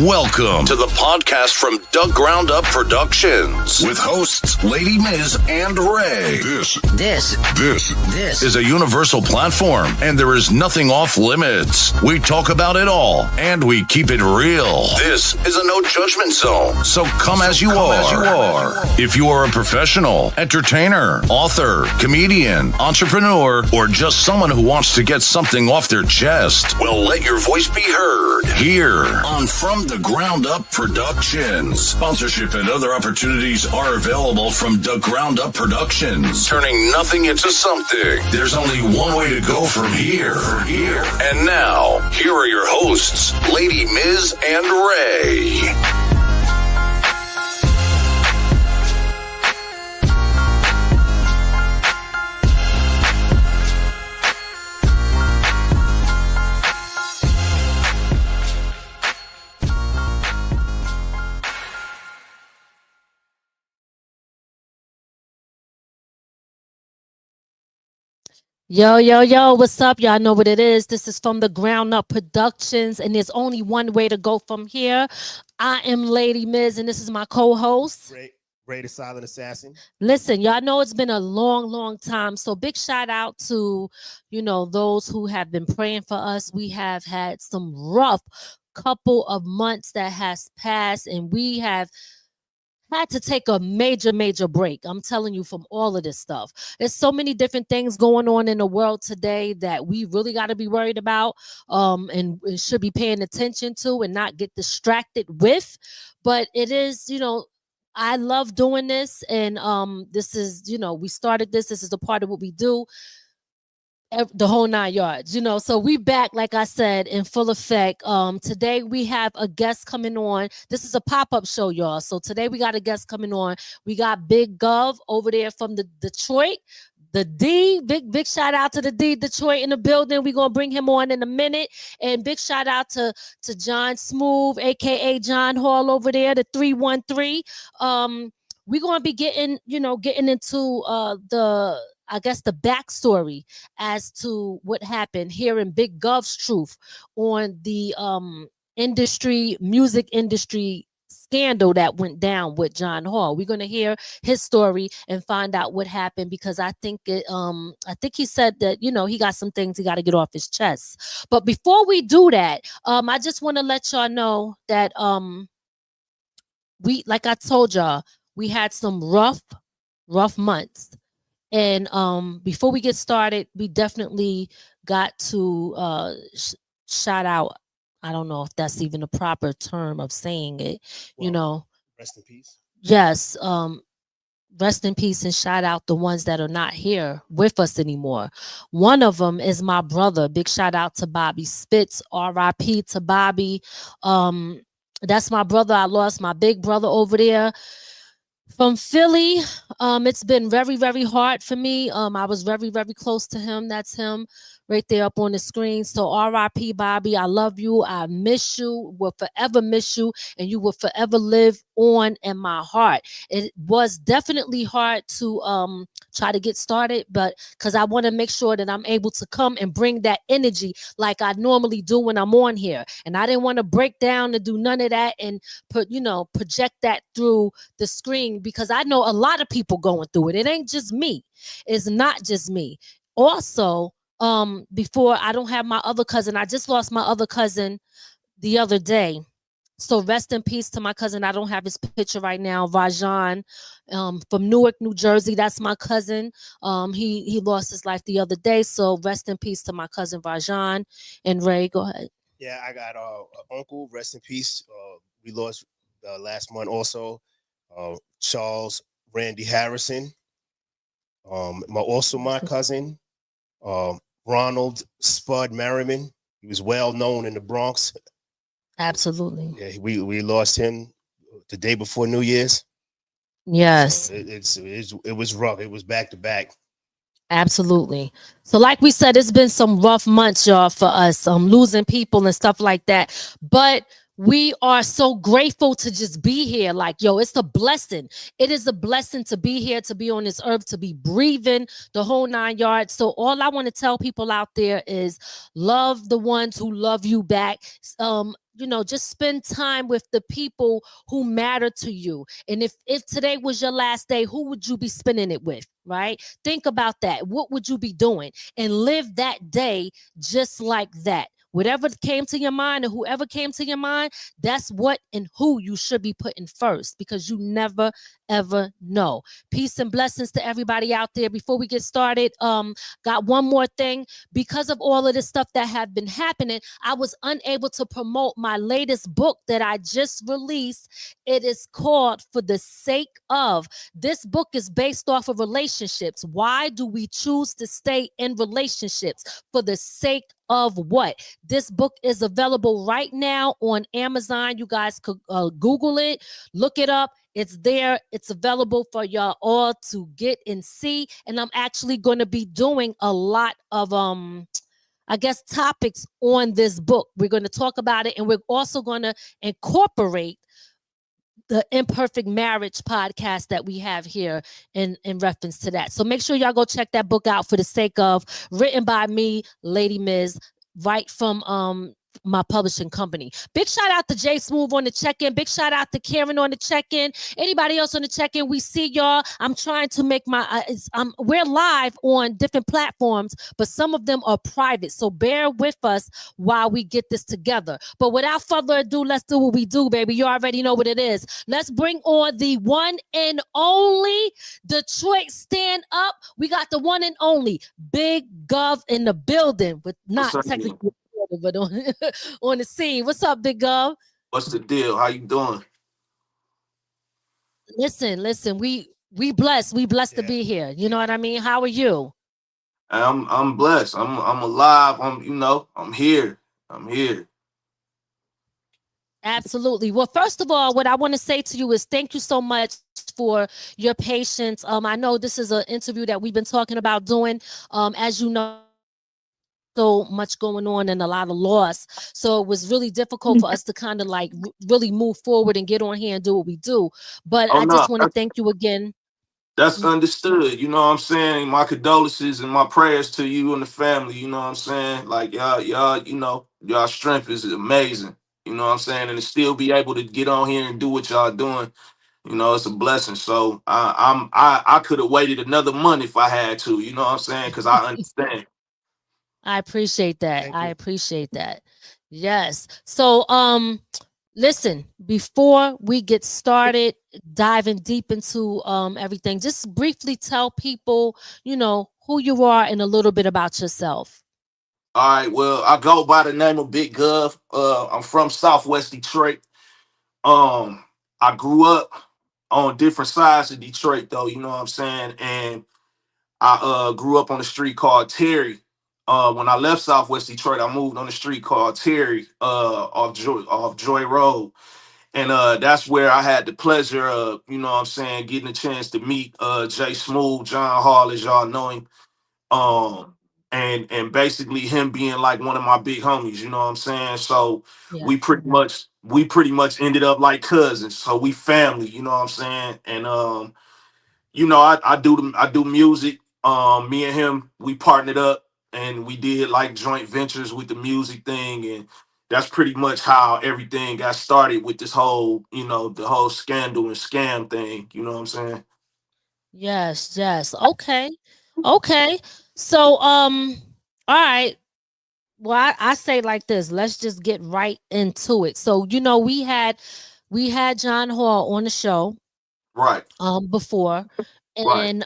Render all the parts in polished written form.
Welcome to the podcast from Doug Ground Up Productions with hosts Lady Miz and Ray. This is a universal platform, and there is nothing off limits. We talk about it all, and we keep it real. This is a no judgment zone, so come as you are. If you are a professional, entertainer, author, comedian, entrepreneur, or just someone who wants to get something off their chest, well, let your voice be heard here on From the Ground Up Productions. Sponsorship and other opportunities are available from the Ground Up Productions. Turning nothing into something. There's only one way to go from here. And now, here are your hosts, Lady Miz and Ray. Yo, what's up? Y'all know what it is. This is From the Ground Up Productions, and there's only one way to go from here. I am Lady Miz, and this is my co-host. Ray the Silent Assassin. Listen, y'all know it's been a long time, so big shout out to, those who have been praying for us. We have had some rough couple of months that has passed, and we have had to take a major break. I'm telling you, from all of this stuff. There's so many different things going on in the world today that we really got to be worried about and should be paying attention to and not get distracted with. But it is, I love doing this, and this is, we started this. This is a part of what we do. The whole 9 yards, so we back, like I said, in full effect. Today we have a guest coming on. This is a pop-up show, y'all. So today we got a guest coming on. We got Big Gov over there from the Detroit. The D, big shout out to the D, Detroit in the building. We're going to bring him on in a minute. And big shout out to John Smooth, a.k.a. John Hall over there, the 313. We're going to be getting into the backstory as to what happened, hearing Big Gov's truth on the music industry scandal that went down with John Hall. We're going to hear his story and find out what happened, because I think he said that, he got some things he got to get off his chest. But before we do that, I just want to let y'all know that like I told y'all, we had some rough months. And before we get started, we definitely got to shout out. I don't know if that's even a proper term of saying it. Rest in peace. Yes. Rest in peace, and shout out the ones that are not here with us anymore. One of them is my brother. Big shout out to Bobby Spitz. R.I.P. to Bobby. That's my brother. I lost my big brother over there from Philly. It's been very hard for me. I was very close to him. That's him right there up on the screen. So R.I.P. Bobby. I love you. I miss you. Will forever miss you, and you will forever live on in my heart. It was definitely hard to try to get started, but because I want to make sure that I'm able to come and bring that energy like I normally do when I'm on here. And I didn't want to break down and do none of that and project that through the screen, because I know a lot of people going through it. It ain't just me. It's not just me. Also, before, I don't have my other cousin. I just lost my other cousin the other day. So rest in peace to my cousin. I don't have his picture right now. Vajan, from Newark, New Jersey. That's my cousin. He lost his life the other day. So rest in peace to my cousin Vajan. And Ray, go ahead. Yeah, I got uncle. Rest in peace. We lost last month also. Charles Randy Harrison. My cousin. Ronald Spud Merriman. He was well known in the Bronx. Absolutely. Yeah, we lost him the day before New Year's. Yes. So it was rough. It was back to back. Absolutely. So like we said, it's been some rough months, y'all, for us, losing people and stuff like that. But we are so grateful to just be here. Like, it's a blessing. It is a blessing to be here, to be on this earth, to be breathing, the whole 9 yards. So all I want to tell people out there is love the ones who love you back. just spend time with the people who matter to you. And if today was your last day, who would you be spending it with? Right? Think about that. What would you be doing? And live that day just like that. Whatever came to your mind and whoever came to your mind, that's what and who you should be putting first, because you never ever know. Peace and blessings to everybody out there. Before we get started, got one more thing. Because of all of this stuff that have been happening, I was unable to promote my latest book that I just released. It is called For the Sake of. This book is based off of relationships. Why do we choose to stay in relationships? For the sake of what? This book is available right now on Amazon. You guys could Google it, look it up. It's there. It's available for y'all all to get and see. And I'm actually going to be doing a lot of I guess topics on this book. We're going to talk about it, and we're also going to incorporate the Imperfect Marriage podcast that we have here in reference to that. So make sure y'all go check that book out, For the Sake of, written by me, Lady Miz, right from my publishing company. Big shout out to Jay Smooth on the check-in. Big shout out to Karen on the check-in. Anybody else on the check-in? We see y'all. I'm trying to make my we're live on different platforms, but some of them are private. So bear with us while we get this together. But without further ado, let's do what we do, baby. You already know what it is. Let's bring on the one and only Detroit Stand Up. We got the one and only Big Gov in the building, with not technically, but on on the scene. What's up, Big Gov? What's the deal? How you doing? Listen. We blessed. We blessed to be here. You know what I mean? How are you? I'm blessed. I'm alive. I'm here. I'm here. Absolutely. Well, first of all, what I want to say to you is thank you so much for your patience. I know this is an interview that we've been talking about doing. As you know, so much going on and a lot of loss, so it was really difficult for us to kind of like really move forward and get on here and do what we do. But I just want to thank you again. That's understood. You know what I'm saying? My condolences and my prayers to you and the family. You know what I'm saying? Like y'all, y'all strength is amazing. You know what I'm saying? And to still be able to get on here and do what y'all doing, it's a blessing. So I could have waited another month if I had to. You know what I'm saying? Because I understand. I appreciate that. I appreciate that. Yes. So listen, before we get started diving deep into everything, just briefly tell people, who you are and a little bit about yourself. All right, well, I go by the name of Big Gov. I'm from Southwest Detroit. I grew up on different sides of Detroit, though, you know what I'm saying? And I grew up on a street called Terry. When I left Southwest Detroit, I moved on a street called Terry, off Joy Road. And that's where I had the pleasure of, getting a chance to meet Jay Smooth, John Hall, as y'all know him. And basically him being like one of my big homies, you know what I'm saying? So Yeah. we pretty much ended up like cousins. So we family, you know what I'm saying? And I do music. Me and him, we partnered up and we did like joint ventures with the music thing, and that's pretty much how everything got started with this whole, the whole scandal and scam thing. You know what I'm saying? Yes. Okay. So all right. Well, I say like this. Let's just get right into it. So, we had John Hall on the show Right. Before, Right. and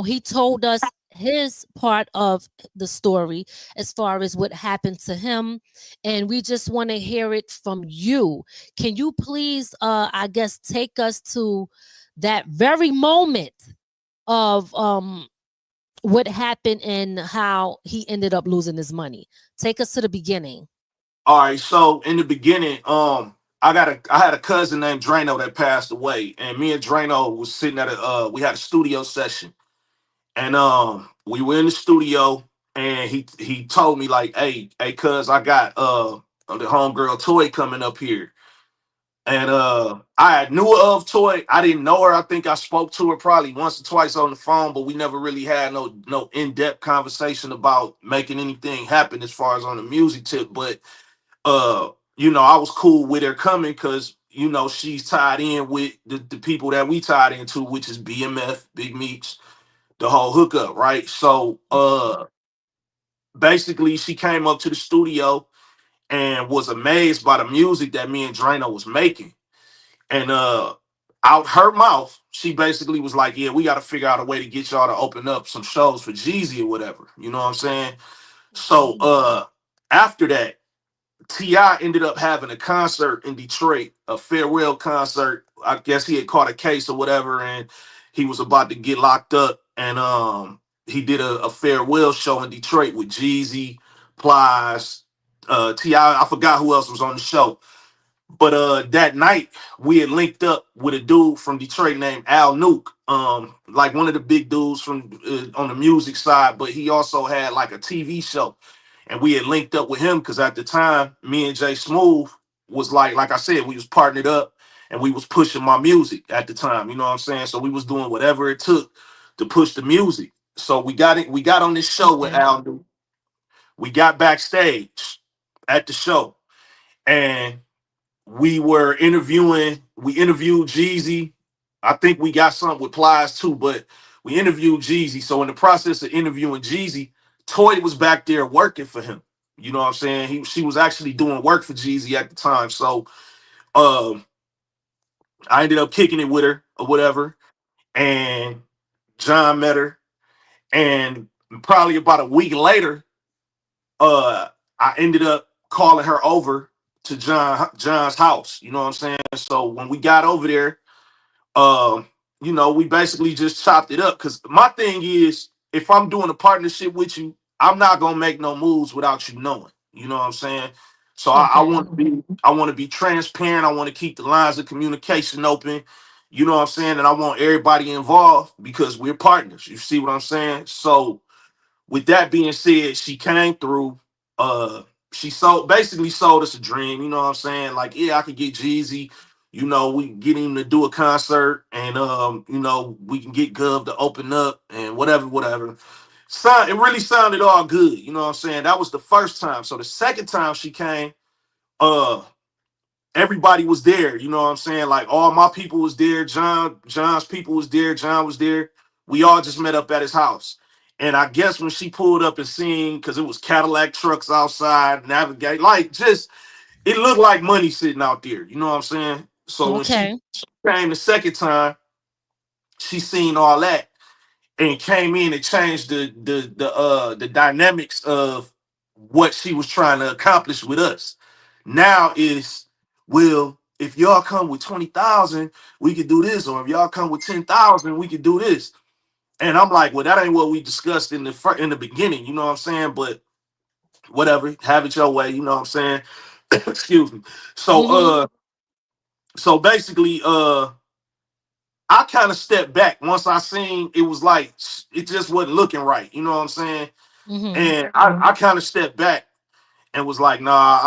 he told us his part of the story as far as what happened to him, and we just want to hear it from you. Can you please I guess take us to that very moment of what happened and how he ended up losing his money? Take us to the beginning. All right, so in the beginning, I had a cousin named Drano that passed away, and me and Drano was sitting at we had a studio session, and we were in the studio, and he told me like, hey, cuz I got the homegirl Toy coming up here, and I knew of Toy. I didn't know her. I think I spoke to her probably once or twice on the phone, but we never really had no in-depth conversation about making anything happen as far as on the music tip, but I was cool with her coming because she's tied in with the people that we tied into, which is BMF, Big Meats, the whole hookup, right? So basically she came up to the studio and was amazed by the music that me and Drano was making. And out her mouth, she basically was like, yeah, we got to figure out a way to get y'all to open up some shows for Jeezy or whatever. You know what I'm saying? So after that, T.I. ended up having a concert in Detroit, a farewell concert. I guess he had caught a case or whatever, and he was about to get locked up. And he did a farewell show in Detroit with Jeezy, Plies, T.I. I forgot who else was on the show. But that night we had linked up with a dude from Detroit named Al Nuke, like one of the big dudes from on the music side, but he also had like a TV show, and we had linked up with him because at the time me and Jay Smooth was like I said, we was partnered up and we was pushing my music at the time. You know what I'm saying? So we was doing whatever it took to push the music. So we got it. We got on this show with Okay. Al Nuke. We got backstage at the show, and we interviewed Jeezy. I think we got something with Plies too, but we interviewed Jeezy. So in the process of interviewing Jeezy, Toy was back there working for him. You know what I'm saying? She was actually doing work for Jeezy at the time. So um I ended up kicking it with her or whatever. And John met her. And probably about a week later, I ended up calling her over to John's house. You know what I'm saying? So when we got over there, um, we basically just chopped it up. Cause my thing is, if I'm doing a partnership with you, I'm not gonna make no moves without you knowing. You know what I'm saying? So Okay. I want to be transparent. I want to keep the lines of communication open. You know what I'm saying? And I want everybody involved because we're partners. You see what I'm saying? So with that being said, she came through. Uh, she sold us a dream. You know what I'm saying? Like, yeah, I could get Jeezy. We can get him to do a concert, and we can get Gov to open up and whatever, whatever. It really sounded all good. You know what I'm saying? That was the first time. So the second time she came, uh, everybody was there. You know what I'm saying? Like all my people was there. John's people was there. John was there. We all just met up at his house. And I guess when she pulled up and seen, because it was Cadillac trucks outside, navigate, like just it looked like money sitting out there. You know what I'm saying? So when she Okay. came the second time, she seen all that and came in and changed the dynamics of what she was trying to accomplish with us. Now is, well, if y'all come with 20,000, we could do this, or if y'all come with 10,000, we could do this. And I'm like, well, that ain't what we discussed in the beginning. You know what I'm saying? But whatever, have it your way. You know what I'm saying? Excuse me. So Mm-hmm. so basically, I kind of stepped back once I seen it was like it just wasn't looking right. You know what I'm saying? Mm-hmm. And I kind of stepped back and was like, nah,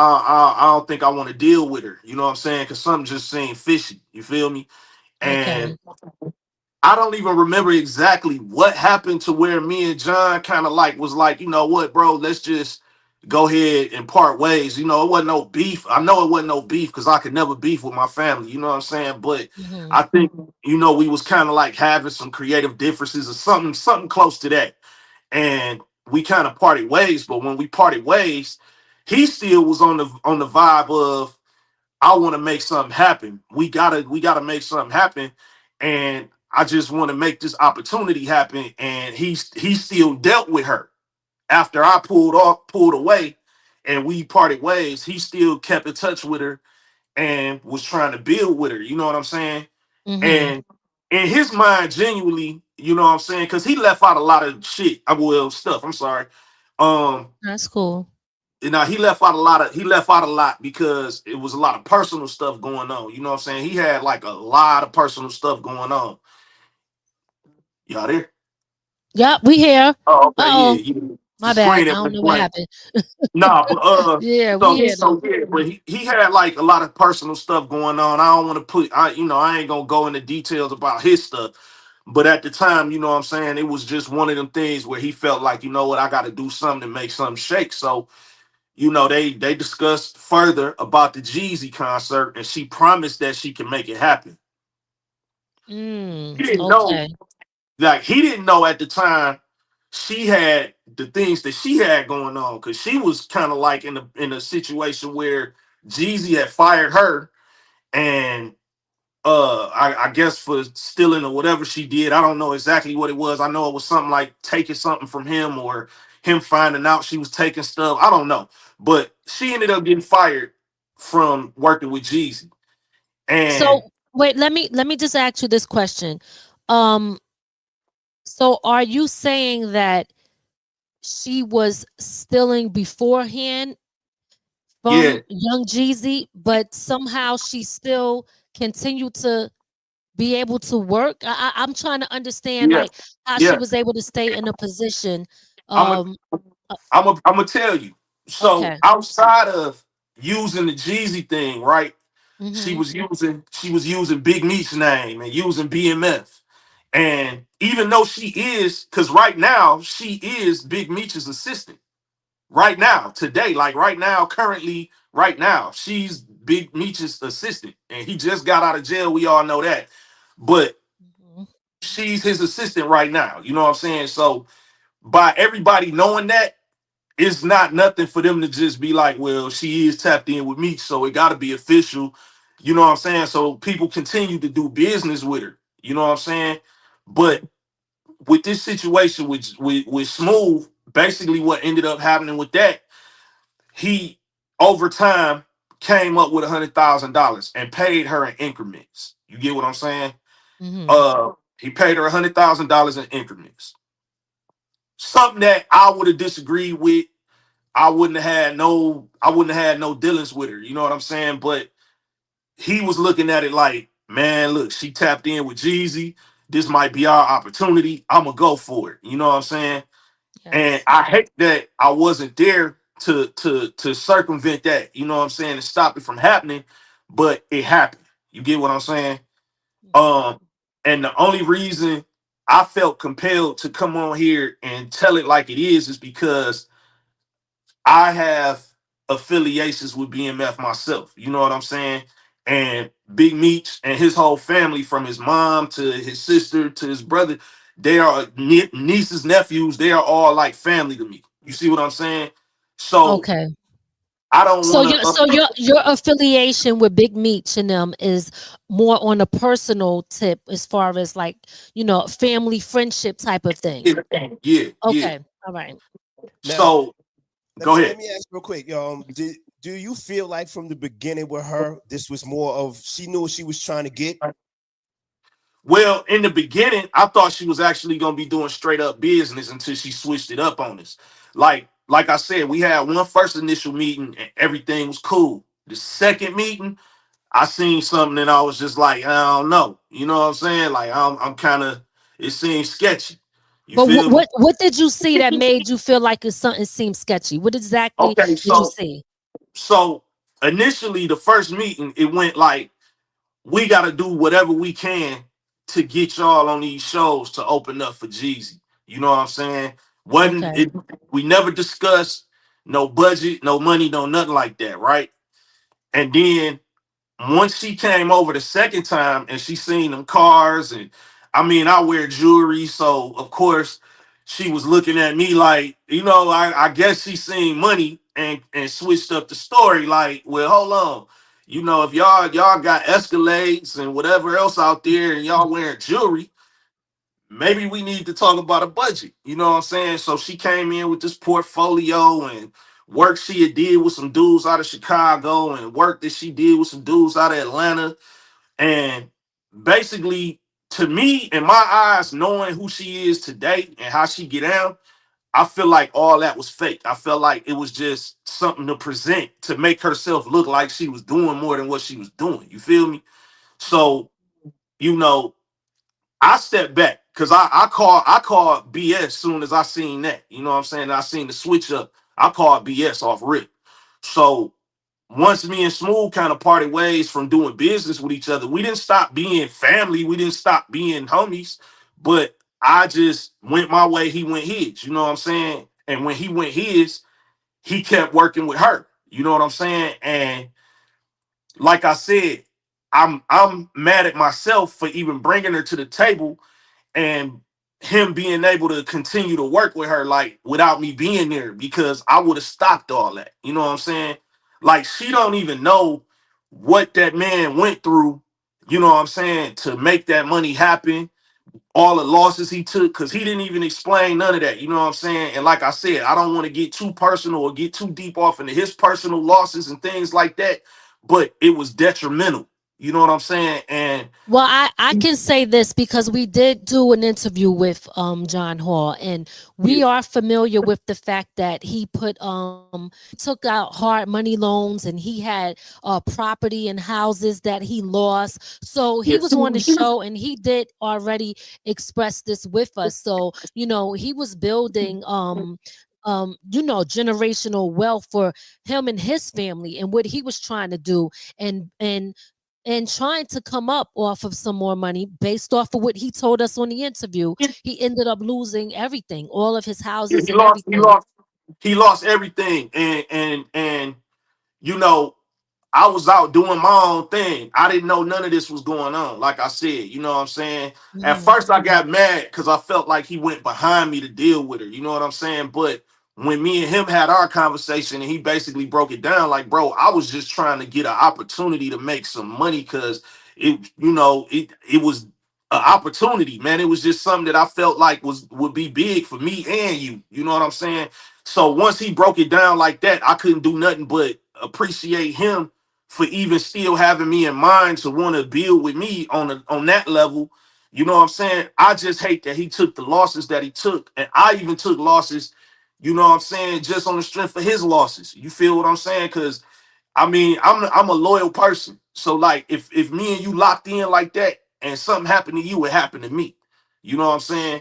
I don't think I want to deal with her. You know what I'm saying? Because something just seemed fishy. You feel me? And Okay. I don't even remember exactly what happened to where me and John kind of like was like, you know what, bro, let's just go ahead and part ways. It wasn't no beef. I know it wasn't no beef because I could never beef with my family. You know what I'm saying? But Mm-hmm. I think, we was kind of like having some creative differences or something close to that. And we kind of parted ways. But when we parted ways, he still was on the vibe of I want to make something happen. We gotta make something happen, and I just want to make this opportunity happen. And he still dealt with her after I pulled away, and we parted ways. He still kept in touch with her and was trying to build with her. You know what I'm saying? Mm-hmm. And in his mind, genuinely, you know what I'm saying, because he left out a lot of shit. Stuff. I'm sorry. Um, That's cool. he left out a lot because it was a lot of personal stuff going on. You know what I'm saying? He had like a lot of personal stuff going on. Y'all there? Yep, we here. Oh, okay, Uh-oh. yeah, yeah. The My bad. screen I it don't went know what blank. happened. Nah, but Yeah, we here though. but he had like a lot of personal stuff going on. I don't want to I ain't gonna go into details about his stuff. But at the time, you know what I'm saying, it was just one of them things where he felt like, you know what, I gotta do something to make something shake. So they discussed further about the Jeezy concert, and she promised that she can make it happen. He didn't know, Okay. like he didn't know at the time she had the things that she had going on, because she was kind of like in a situation where Jeezy had fired her, and I guess for stealing or whatever she did. I don't know exactly what it was. I know it was something like taking something from him, or him finding out she was taking stuff. I don't know. But she ended up getting fired from working with Jeezy. And So wait, let me just ask you this question. Um, so are you saying that she was stealing beforehand yeah, from Young Jeezy, but somehow she still continued to be able to work? I'm trying to understand yeah, like how she yeah. was able to stay in a position. I'm a, Um, uh, I'm gonna tell you. So okay. outside of using the Jeezy thing, right? Mm-hmm. She was using Big Meat's name and using BMF. And even though she is, because right now she is Big Meech's assistant. Right now, today, like right now, currently, right now, she's Big Meech's assistant. And he just got out of jail. We all know that. But Mm-hmm. she's his assistant right now. You know what I'm saying? So by everybody knowing that, it's not nothing for them to just be like, well, she is tapped in with Meech, so it gotta be official. You know what I'm saying? So people continue to do business with her. You know what I'm saying? But with this situation with Smooth, basically what ended up happening with that, he over time came up with $100,000 and paid her in increments. You get what I'm saying? Mm-hmm. He paid her $100,000 in increments. Something that I would have disagreed with. I wouldn't have had no dealings with her. You know what I'm saying? But he was looking at it like, man, look, she tapped in with Jeezy. This might be our opportunity. I'm gonna go for it. You know what I'm saying? And Yes. I hate that I wasn't there to circumvent that, you know what I'm saying, and stop it from happening, but it happened. You get what I'm saying? Mm-hmm. Um, and the only reason I felt compelled to come on here and tell it like it is because I have affiliations with BMF myself. You know what I'm saying? And Big Meech and his whole family, from his mom to his sister to his brother, they are nieces, nephews. They are all like family to me. You see what I'm saying? So Okay. I don't So want your to. so your your affiliation with Big Meech and them is more on a personal tip as far as like, family friendship type of thing. Yeah, yeah, yeah. Okay. All right. Now, So let go me let ahead. me ask real quick. Do you feel like from the beginning with her, this was more of she knew what she was trying to get? Well, in the beginning, I thought she was actually gonna be doing straight up business until she switched it up on us. Like I said, we had one first initial meeting and everything was cool. The second meeting, I seen something and I was just like, I don't know. You know what I'm saying? Like I'm kind of, it seems sketchy. You But feel me? what did you see that made you feel like it's something seemed sketchy? What exactly Okay, did you so see? so initially the first meeting, it went like, we got to do whatever we can to get y'all on these shows to open up for Jeezy. You know what I'm saying? Wasn't Okay. it? We never discussed no budget, no money, no nothing like that, right? And then once she came over the second time and she seen them cars, and I mean, I wear jewelry, so of course she was looking at me like, I guess she seen money and switched up the story. Like, well, hold on, if y'all got Escalades and whatever else out there, and y'all wearing jewelry, maybe we need to talk about a budget. You know what I'm saying? So she came in with this portfolio and work she had did with some dudes out of Chicago and work that she did with some dudes out of Atlanta. And basically, to me, in my eyes, knowing who she is today and how she get down, I feel like all that was fake. I felt like it was just something to present to make herself look like she was doing more than what she was doing. You feel me? So, you know, I stepped back because I called BS soon as I seen that. You know what I'm saying? I seen the switch up. I called BS off rip. So once me and Smooth kind of parted ways from doing business with each other, we didn't stop being family. We didn't stop being homies. But I just went my way, he went his. You know what I'm saying? And when he went his, he kept working with her. You know what I'm saying? And like I said, I'm mad at myself for even bringing her to the table and him being able to continue to work with her like without me being there because I would have stopped all that. You know what I'm saying? Like she don't even know what that man went through, you know what I'm saying, to make that money happen, all the losses he took, because he didn't even explain none of that. You know what I'm saying? And like I said, I don't want to get too personal or get too deep off into his personal losses and things like that, but it was detrimental. You know what I'm saying? And Well, I can say this because we did do an interview with John Hall, and yeah, we are familiar with the fact that he put he took out hard money loans, and he had property and houses that he lost. So he yeah, was on the show, and he did already express this with us. So he was building generational wealth for him and his family, and what he was trying to do, and trying to come up off of some more money based off of what he told us on the interview. He ended up losing everything, all of his houses he and lost, he everything. lost, he lost everything, and you know, I was out doing my own thing. I didn't know none of this was going on. Like I said, you know what I'm saying? At Mhm. first, I got mad because I felt like he went behind me to deal with her. You know what I'm saying? But when me and him had our conversation and he basically broke it down, like, bro, I was just trying to get an opportunity to make some money because it was an opportunity, man. It was just something that I felt like would be big for me and you. You know what I'm saying? So once he broke it down like that, I couldn't do nothing but appreciate him for even still having me in mind to want to build with me on that level. You know what I'm saying? I just hate that he took the losses that he took, and I even took losses. You know what I'm saying? Just on the strength of his losses. You feel what I'm saying? Because I mean, I'm a loyal person. So like, if me and you locked in like that, and something happened to you, it happened to me. You know what I'm saying?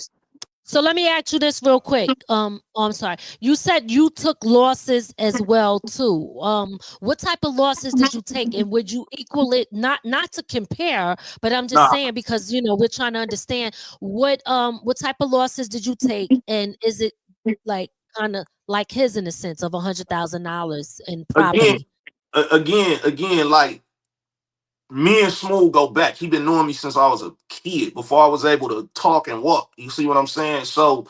So let me ask you this real quick. I'm sorry. You said you took losses as well too. What type of losses did you take, and would you equal it? Not to compare, but I'm just Nah. saying because we're trying to understand what type of losses did you take, and is it like kind of like his in the sense of $100,000 in Again, property? again, like me and Smooth go back. He been knowing me since I was a kid, before I was able to talk and walk. You see what I'm saying? So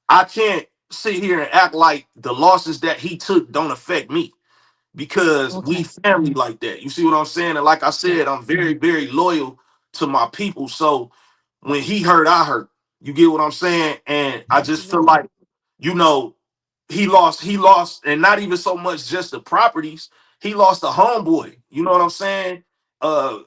I can't sit here and act like the losses that he took don't affect me because we Okay. family like that. You see what I'm saying? And like I Right. said, I'm very, very loyal to my people. So when he hurt, I hurt. You get what I'm saying? And I just feel Absolutely. like, you know, he lost, and not even so much just the properties. He lost a homeboy. You know what I'm saying?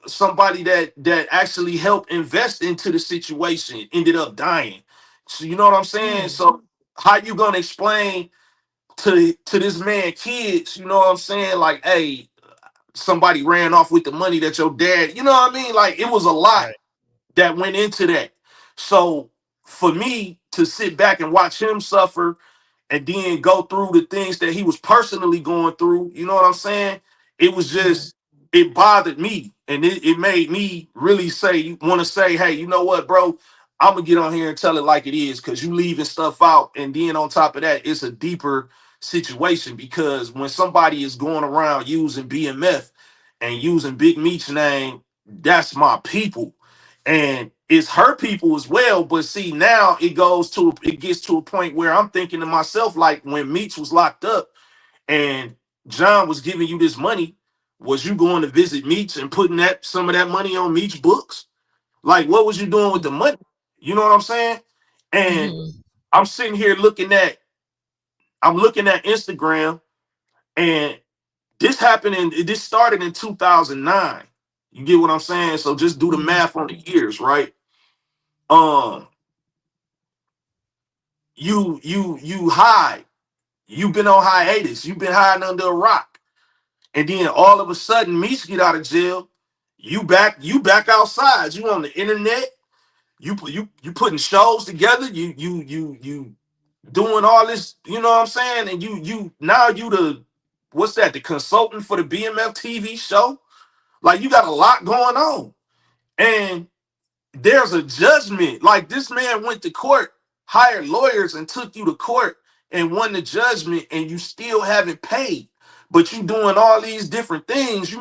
Somebody that actually helped invest into the situation ended up dying. So you know what I'm saying? Mm. So how you gonna explain to this man kids, you know what I'm saying? Like, hey, somebody ran off with the money that your dad, you know what I mean? Like it was a lot Right. that went into that. So for me to sit back and watch him suffer and then go through the things that he was personally going through, you know what I'm saying? It was Mhm. just, it bothered me. And it made me really want to say, hey, you know what, bro? I'm gonna get on here and tell it like it is, because you leaving stuff out. And then on top of that, it's a deeper situation, because when somebody is going around using BMF and using Big Meech's name, that's my people. And it's her people as well. But see, now it gets to a point where I'm thinking to myself, like when Meech was locked up and John was giving you this money, was you going to visit Meech and putting that some of that money on Meech books? Like, what was you doing with the money? You know what I'm saying? And Mhm. I'm sitting here looking at Instagram, and this started in 2009. You get what I'm saying? So just do the Mhm. math on the years, right? Um, you hide. You've been on hiatus. You've been hiding under a rock. And then all of a sudden, Meech get out of jail. You back outside. You on the internet. You putting shows together. You doing all this, you know what I'm saying? And you now you the what's that? The consultant for the BMF TV show? Like you got a lot going on. And there's a judgment. Like this man went to court, hired lawyers, and took you to court and won the judgment and you still haven't paid, but you doing all these different things,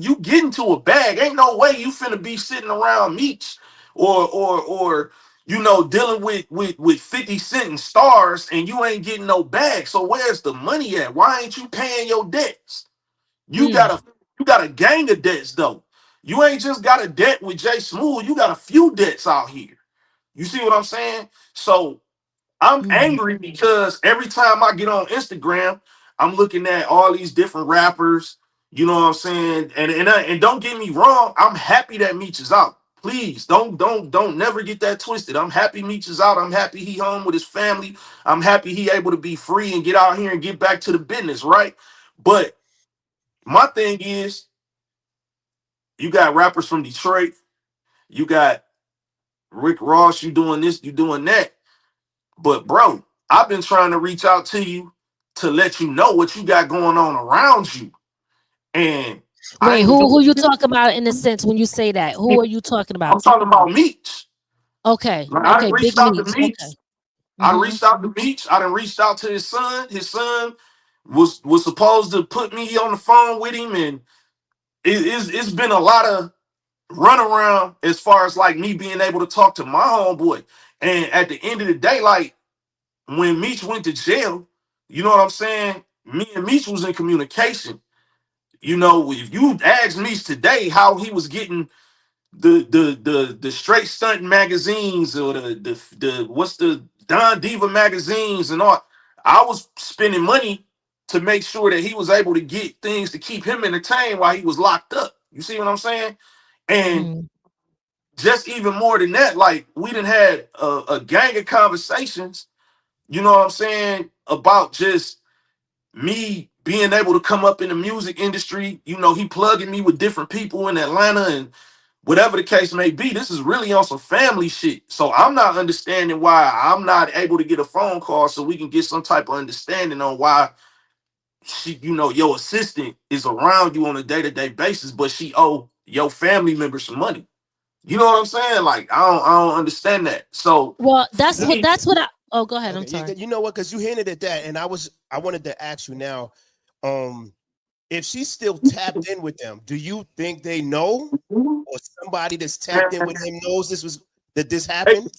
you get into a bag. Ain't no way you finna be sitting around Meech or dealing with 50 Cent and stars and you ain't getting no bag. So where's the money at? Why ain't you paying your debts? You Mm. got a gang of debts though. You ain't just got a debt with Jay Smooth, you got a few debts out here. You see what I'm saying? So I'm Mm. angry because every time I get on Instagram, I'm looking at all these different rappers. You know what I'm saying? And don't get me wrong, I'm happy that Meech is out. Please don't never get that twisted. I'm happy Meech is out. I'm happy he home with his family. I'm happy he able to be free and get out here and get back to the business, right? But my thing is, you got rappers from Detroit. You got Rick Ross. You doing this. You doing that. But bro, I've been trying to reach out to you to let you know what you got going on around you, and I Wait, ain't who doing. you talk about in a sense when you say that? Who are you talking I'm about? talking about Meech. Okay, Like, I done okay, Big reached out to Meech. Meech. Okay. I Mm-hmm. reached out to Meech. I done reached out to his son. His son was supposed to put me on the phone with him, and it's been a lot of runaround as far as like me being able to talk to my homeboy. And at the end of the day, like when Meech went to jail, you know what I'm saying? Me and Meech was in communication. You know, if you ask Meech today how he was getting the straight stunt magazines or the what's the Don Diva magazines and all, I was spending money to make sure that he was able to get things to keep him entertained while he was locked up. You see what I'm saying? And Mm. just even more than that, like we done had a gang of conversations, you know what I'm saying, about just me being able to come up in the music industry. You know, he plugging me with different people in Atlanta and whatever the case may be. This is really on some family shit. So I'm not understanding why I'm not able to get a phone call so we can get some type of understanding on why your assistant is around you on a day-to-day basis, but she owe your family member some money. You know what I'm saying? Like I don't understand that. So Well, for me, that's what I. Oh, go ahead. I'm Okay, sorry. you know what? Because you hinted at that, and I wanted to ask you now, um, if she's still tapped in with them, do you think they know, or somebody that's tapped in with him knows that this happened?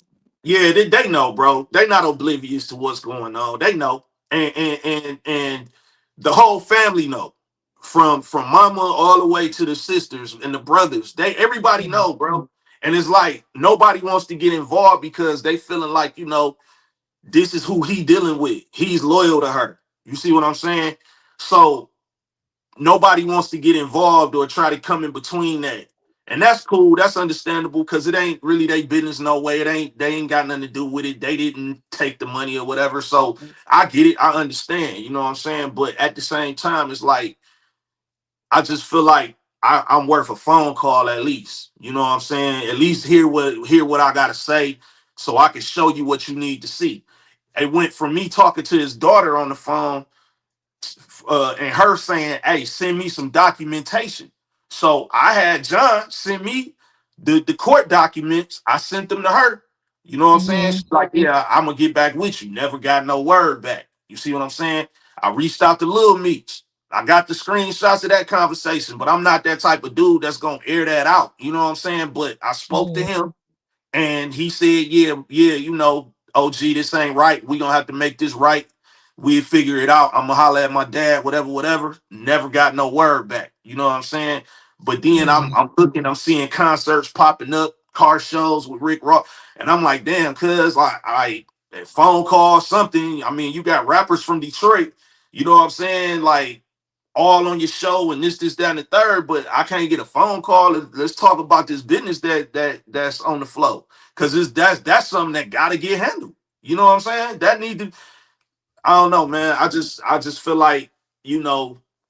yeah, they know, bro. They not oblivious to what's going on. They know, and the whole family know, from mama all the way to the sisters and the brothers. Everybody Mm. know, bro. And it's like nobody wants to get involved because they feeling like this is who he dealing with. He's loyal to her. You see what I'm saying? So nobody wants to get involved or try to come in between that. And that's cool. That's understandable because it ain't really their business no way. They ain't got nothing to do with it. They didn't take the money or whatever. So I get it. I understand. You know what I'm saying? But at the same time, it's like I just feel like I'm worth a phone call at least. You know what I'm saying? At least hear what I gotta say so I can show you what you need to see. It went from me talking to his daughter on the phone and her saying, "Hey, send me some documentation." So I had John send me the court documents. I sent them to her. You know what I'm saying? Mm-hmm. She's like, "Yeah, I'm gonna get back with you." Never got no word back. You see what I'm saying? I reached out to Lil Meech. I got the screenshots of that conversation, but I'm not that type of dude that's gonna air that out. You know what I'm saying? But I spoke to Mm-hmm. him and he said, yeah, OG, this ain't right. We gonna have to make this right. We figure it out. I'm gonna holler at my dad, whatever. Never got no word back. You know what I'm saying? But then I'm Mm-hmm. I'm looking, I'm seeing concerts popping up, car shows with Rick Ross, and I'm like, damn, cuz like a phone call, something. I mean, you got rappers from Detroit, you know what I'm saying? Like all on your show and this, that, and the third, but I can't get a phone call. Let's talk about this business that's on the flow. Cause that's something that gotta get handled. You know what I'm saying? That need to, I don't know, man. I just feel like,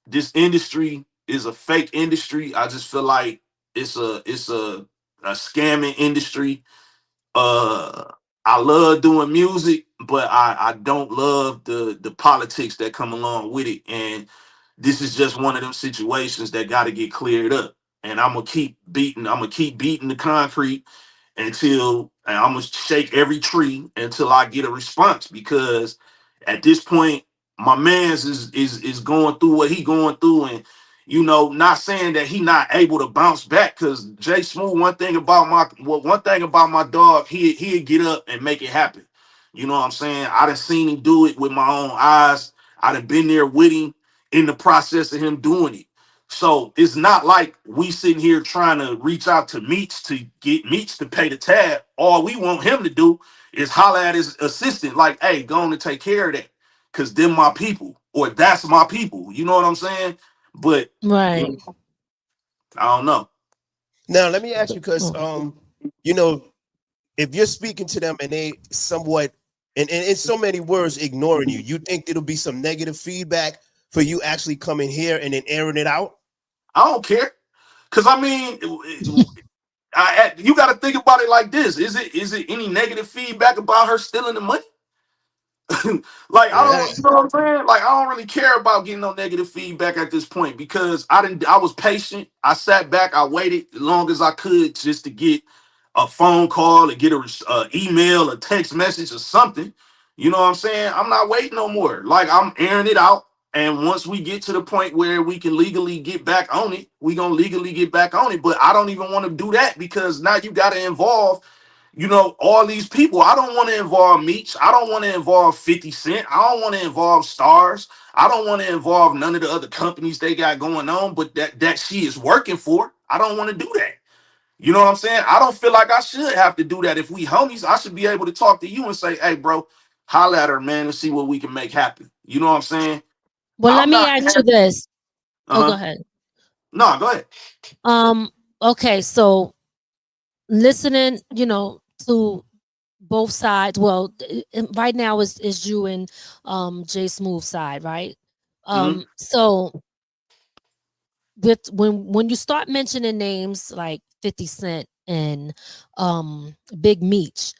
this industry is a fake industry. I just feel like it's a scamming industry. uh I love doing music, but I don't love the politics that come along with it. And this is just one of them situations that got to get cleared up. And I'm gonna keep beating the concrete and I'm gonna shake every tree until I get a response, because At this point, my man's is going through what he going through, and not saying that he not able to bounce back. Because Jay Smooth, one thing about my dog, he'd get up and make it happen. You know what I'm saying? I done seen him do it with my own eyes. I done been there with him in the process of him doing it. So it's not like we sitting here trying to reach out to Meech to get Meech to pay the tab. All we want him to do is holler at his assistant, like, hey, go on and take care of that. Cause them my people, or that's my people. You know what I'm saying? But Right. I don't know. Now let me ask you, because Oh. if you're speaking to them and they somewhat, and in so many words, ignoring you, you think it'll be some negative feedback for you actually coming here and then airing it out? I don't care. Cause I mean, you got to think about it like this: is it any negative feedback about her stealing the money? Like, I Yeah. don't, you know what I'm saying? Like, I don't really care about getting no negative feedback at this point, because I was patient. I sat back, I waited as long as I could just to get a phone call, to get a email, a text message, or something. You know what I'm saying? I'm not waiting no more. Like, I'm airing it out. And once we get to the point where we can legally get back on it, we gonna legally get back on it. But I don't even want to do that, because now you got to involve all these people. I don't want to involve Meech. I don't want to involve 50 Cent. I don't want to involve Stars. I don't want to involve none of the other companies they got going on, but that she is working for. I don't want to do that. You know what I'm saying? I don't feel like I should have to do that. If we homies, I should be able to talk to you and say, hey, bro, holla at her, man, and see what we can make happen. You know what I'm saying? Well, let I'm me not. ask you this. Oh, go Uh-huh. ahead. No, go ahead. Um, okay, so listening, to both sides. Well, right now is you and Jay Smooth side, right? Mhm. So with when you start mentioning names like 50 Cent and Big Meech,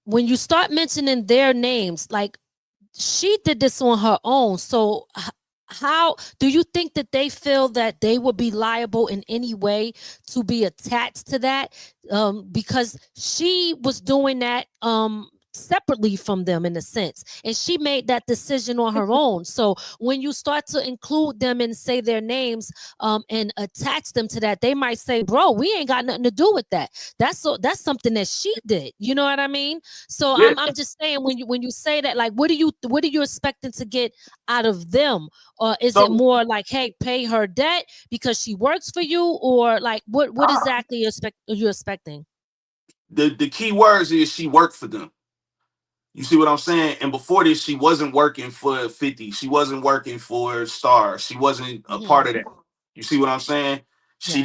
when you start mentioning their names, like, she did this on her own. So how do you think that they feel that they would be liable in any way to be attached to that? Because she was doing that separately from them, in a sense, and she made that decision on her own. So when you start to include them and say their names and attach them to that, they might say, bro, we ain't got nothing to do with that. That's something that she did. You know what I mean? So Yeah. I'm just saying, when you say that, like, what are you expecting to get out of them? Or is it So more like, hey, pay her debt because she works for you? Or like, what exactly are you expecting? the key words is she worked for them. You see what I'm saying? And before this, she wasn't working for 50. She wasn't working for Stars. She wasn't a part Hmm. of that. You see what I'm saying? Yes.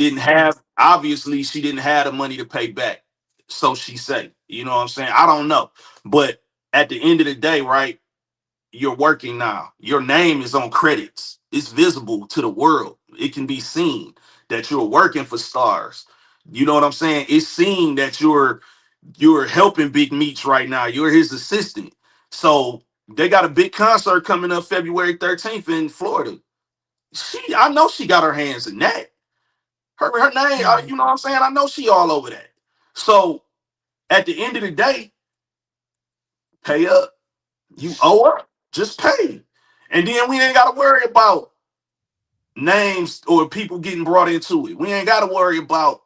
Obviously, she didn't have the money to pay back. So she say, you know what I'm saying? I don't know. But at the end of the day, right? You're working now. Your name is on credits. It's visible to the world. It can be seen that you're working for Stars. You know what I'm saying? It's seen that you're helping Big Meech right now. You're his assistant. So they got a big concert coming up February 13th in Florida. I know she got her hands in that. Her name, Right. you know what I'm saying? I know she all over that. So at the end of the day, pay up. You owe her. Just pay. And then we ain't got to worry about names or people getting brought into it. We ain't got to worry about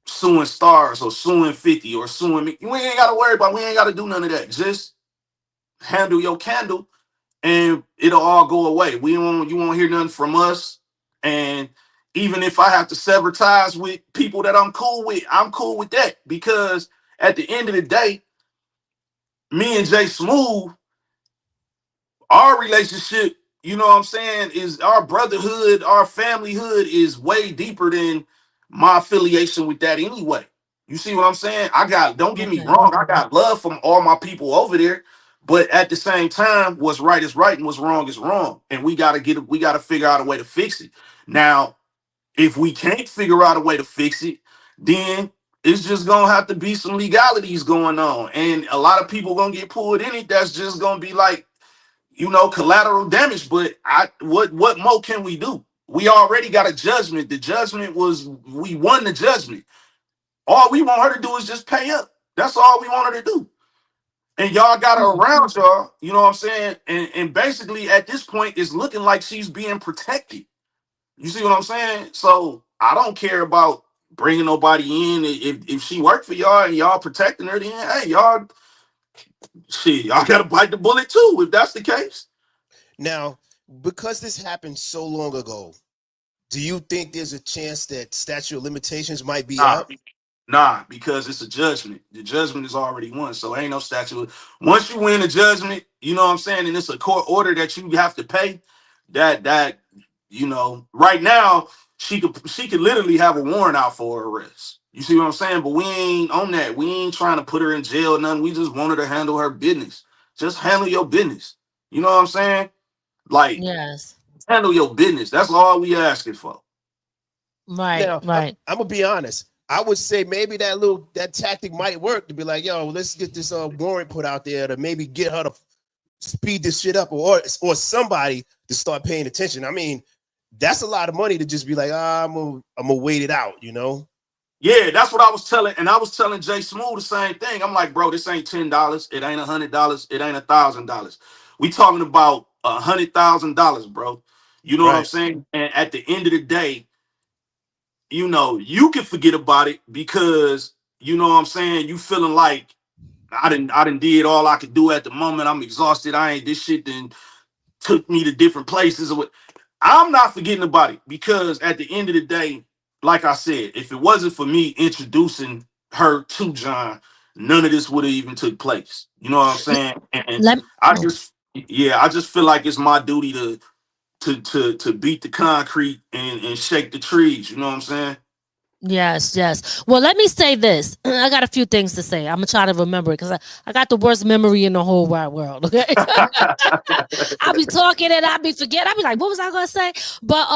suing Stars or suing 50 or suing me. We ain't got to worry about, we ain't got to do none of that. Just handle your candle and it'll all go away. You won't hear nothing from us. And even if I have to sever ties with people that I'm cool with that, because at the end of the day, me and Jay Smooth, our relationship, you know what I'm saying, is our brotherhood, our familyhood is way deeper than my affiliation with that anyway. You see what I'm saying? Don't get me Okay. wrong, I got love from all my people over there, but at the same time, what's right is right and what's wrong is wrong. And we gotta figure out a way to fix it. Now, if we can't figure out a way to fix it, then it's just gonna have to be some legalities going on. And a lot of people gonna get pulled in it. That's just gonna be like, collateral damage. But what more can we do? We already got a judgment. The judgment was, we won the judgment. All we want her to do is just pay up. That's all we want her to do. And y'all got her around y'all, you know what I'm saying? And basically at this point, it's looking like she's being protected. You see what I'm saying? So I don't care about bringing nobody in. If she worked for y'all and y'all protecting her, then hey, y'all, shit, y'all gotta bite the bullet too, if that's the case. Now, because this happened so long ago, do you think there's a chance that statute of limitations might be Nah, up? nah, because it's a judgment. The judgment is already won, so ain't no statute. Once you win a judgment, you know what I'm saying, and it's a court order that you have to pay. That right now she could literally have a warrant out for her arrest. You see what I'm saying? But we ain't on that. We ain't trying to put her in jail or nothing. We just want her to handle her business. Just handle your business. You know what I'm saying? Like Yes. handle your business. That's all we asking for. Right. Now, Right. I'm gonna be honest. I would say maybe that tactic might work to be like, yo, let's get this warrant put out there to maybe get her to speed this shit up, or somebody to start paying attention. I mean, that's a lot of money to just be like, I'm gonna wait it out, you know? Yeah, that's what I was telling, and I was telling Jay Smooth the same thing. I'm like, bro, this ain't $10, it ain't $100, it ain't $1,000. We talking about $100,000, bro. You know what I'm Right. saying? And at the end of the day, you can forget about it because you know what I'm saying. You feeling like I didn't did all I could do at the moment. I'm exhausted. I ain't this shit. Then took me to different places or what. I'm not forgetting about it because at the end of the day, like I said, if it wasn't for me introducing her to John, none of this would have even took place. You know what I'm saying? And Let. I Oh. just I just feel like it's my duty to beat the concrete and shake the trees. You know what I'm saying? Yes, yes. Well, let me say this. I got a few things to say. I'm gonna try to remember it because I got the worst memory in the whole wide world. Okay. I'll be talking and I'll be forget. I'll be like, what was I gonna say? But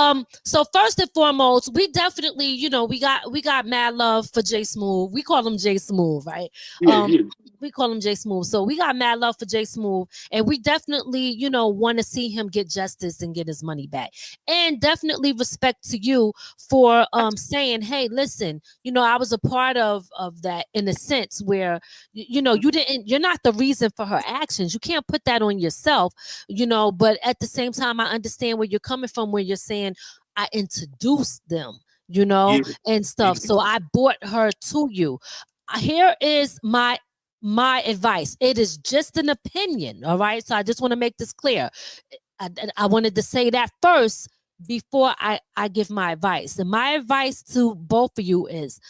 so first and foremost, we definitely, we got mad love for Jay Smooth. We call him Jay Smooth, right? Yeah, Um, yeah. we call him Jay Smooth. So we got mad love for Jay Smooth, and we definitely, want to see him get justice and get his money back. And definitely respect to you for saying, hey, listen, I was a part of that in a sense where you're not the reason for her actions. You can't put that on yourself, but at the same time I understand where you're coming from, where you're saying I introduced them, Yeah. and stuff. So I brought her to you. Here is my advice. It is just an opinion, all right? So I just want to make this clear. I wanted to say that first before I give my advice. And my advice to both of you is,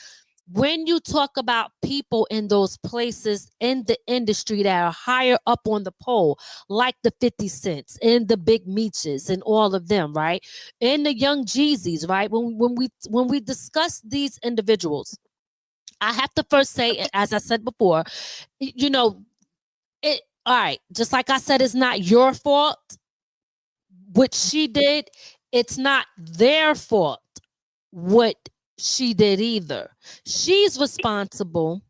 when you talk about people in those places in the industry that are higher up on the pole, like the 50 Cents and the Big Meeches and all of them, right? And the Young Jeezys, right? When we discuss these individuals, I have to first say, as I said before, you know, it all right, just like I said, it's not your fault what she did. It's not their fault what she did either. She's responsible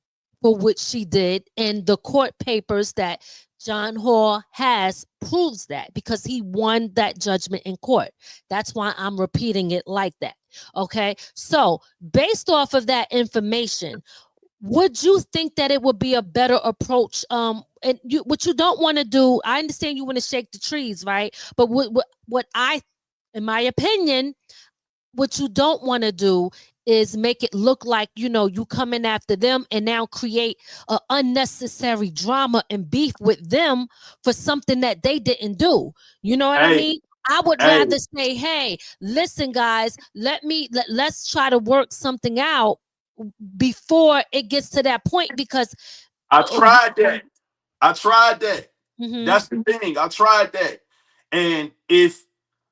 for what she did, and the court papers that John Hall has proves that, because he won that judgment in court. That's why I'm repeating it like that. Okay. So based off of that information, would you think that it would be a better approach? And what you don't want to do, I understand you want to shake the trees, right? But what I, in my opinion, what you don't want to do is make it look like you coming after them and now create a unnecessary drama and beef with them for something that they didn't do. You know what I Hey, mean? I would hey, rather say, hey, listen, guys, let's try to work something out before it gets to that point, because I tried that. I tried that. mhm, That's the thing. I tried that. And if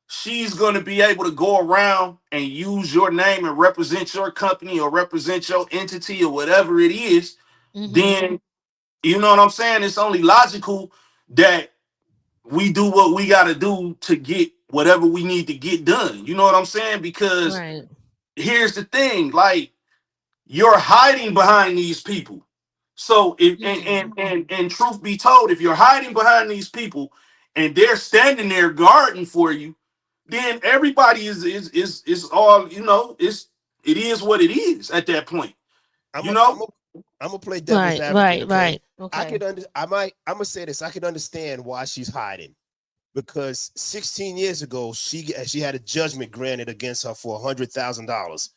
she's going to be able to go around and use your name and represent your company or represent your entity or whatever it is, mhm, then you know what I'm saying? It's only logical that we do what we got to do to get whatever we need to get done. You know what I'm saying? Because right, here's the thing, like, you're hiding behind these people. So if mm, and truth be told, if you're hiding behind these people and they're standing there guarding for you, then everybody is all, it is what it is at that point. I'm You a, I'm a, know? I'm gonna play devil's advocate. Okay, Okay. I'm gonna say this. I could understand why she's hiding, because 16 years ago she had a judgment granted against her for $100,000.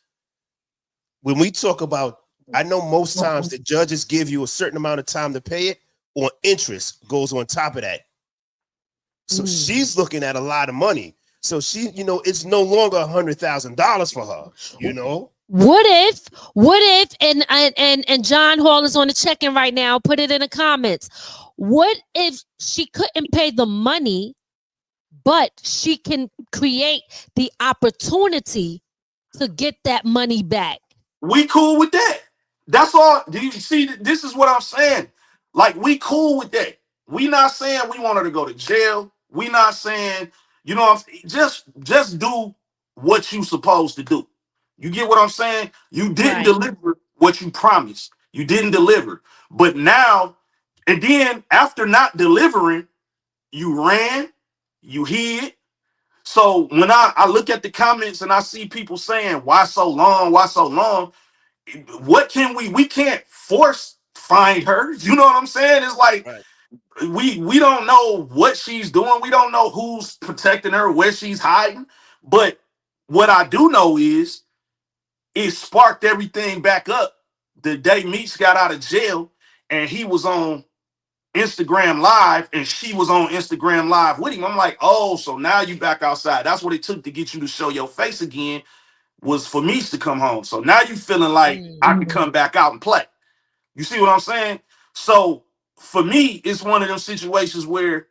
When we talk about, I know most times the judges give you a certain amount of time to pay it, or interest goes on top of that. So she's looking at a lot of money. So she, it's no longer $100,000 for her. What if, and John Hall is on the check-in right now. Put it in the comments. What if she couldn't pay the money, but she can create the opportunity to get that money back? We cool with that. That's all. Do you see? This is what I'm saying. Like, we cool with that. We not saying we want her to go to jail. We not saying, just do what you supposed to do. You get what I'm saying? You didn't deliver what you promised. You didn't deliver. But now, and then after not delivering, you ran, you hid. So when I look at the comments and I see people saying, why so long? Why so long? What can we can't force find her. You know what I'm saying? It's like, Right. we don't know what she's doing. We don't know who's protecting her, where she's hiding. But what I do know is it sparked everything back up the day Meech got out of jail and he was on Instagram Live and she was on Instagram Live with him. I'm like, oh, so now you back outside. That's what it took to get you to show your face again, was for Meech to come home. So now you feeling like I can come back out and play. You see what I'm saying? So for me, it's one of them situations where,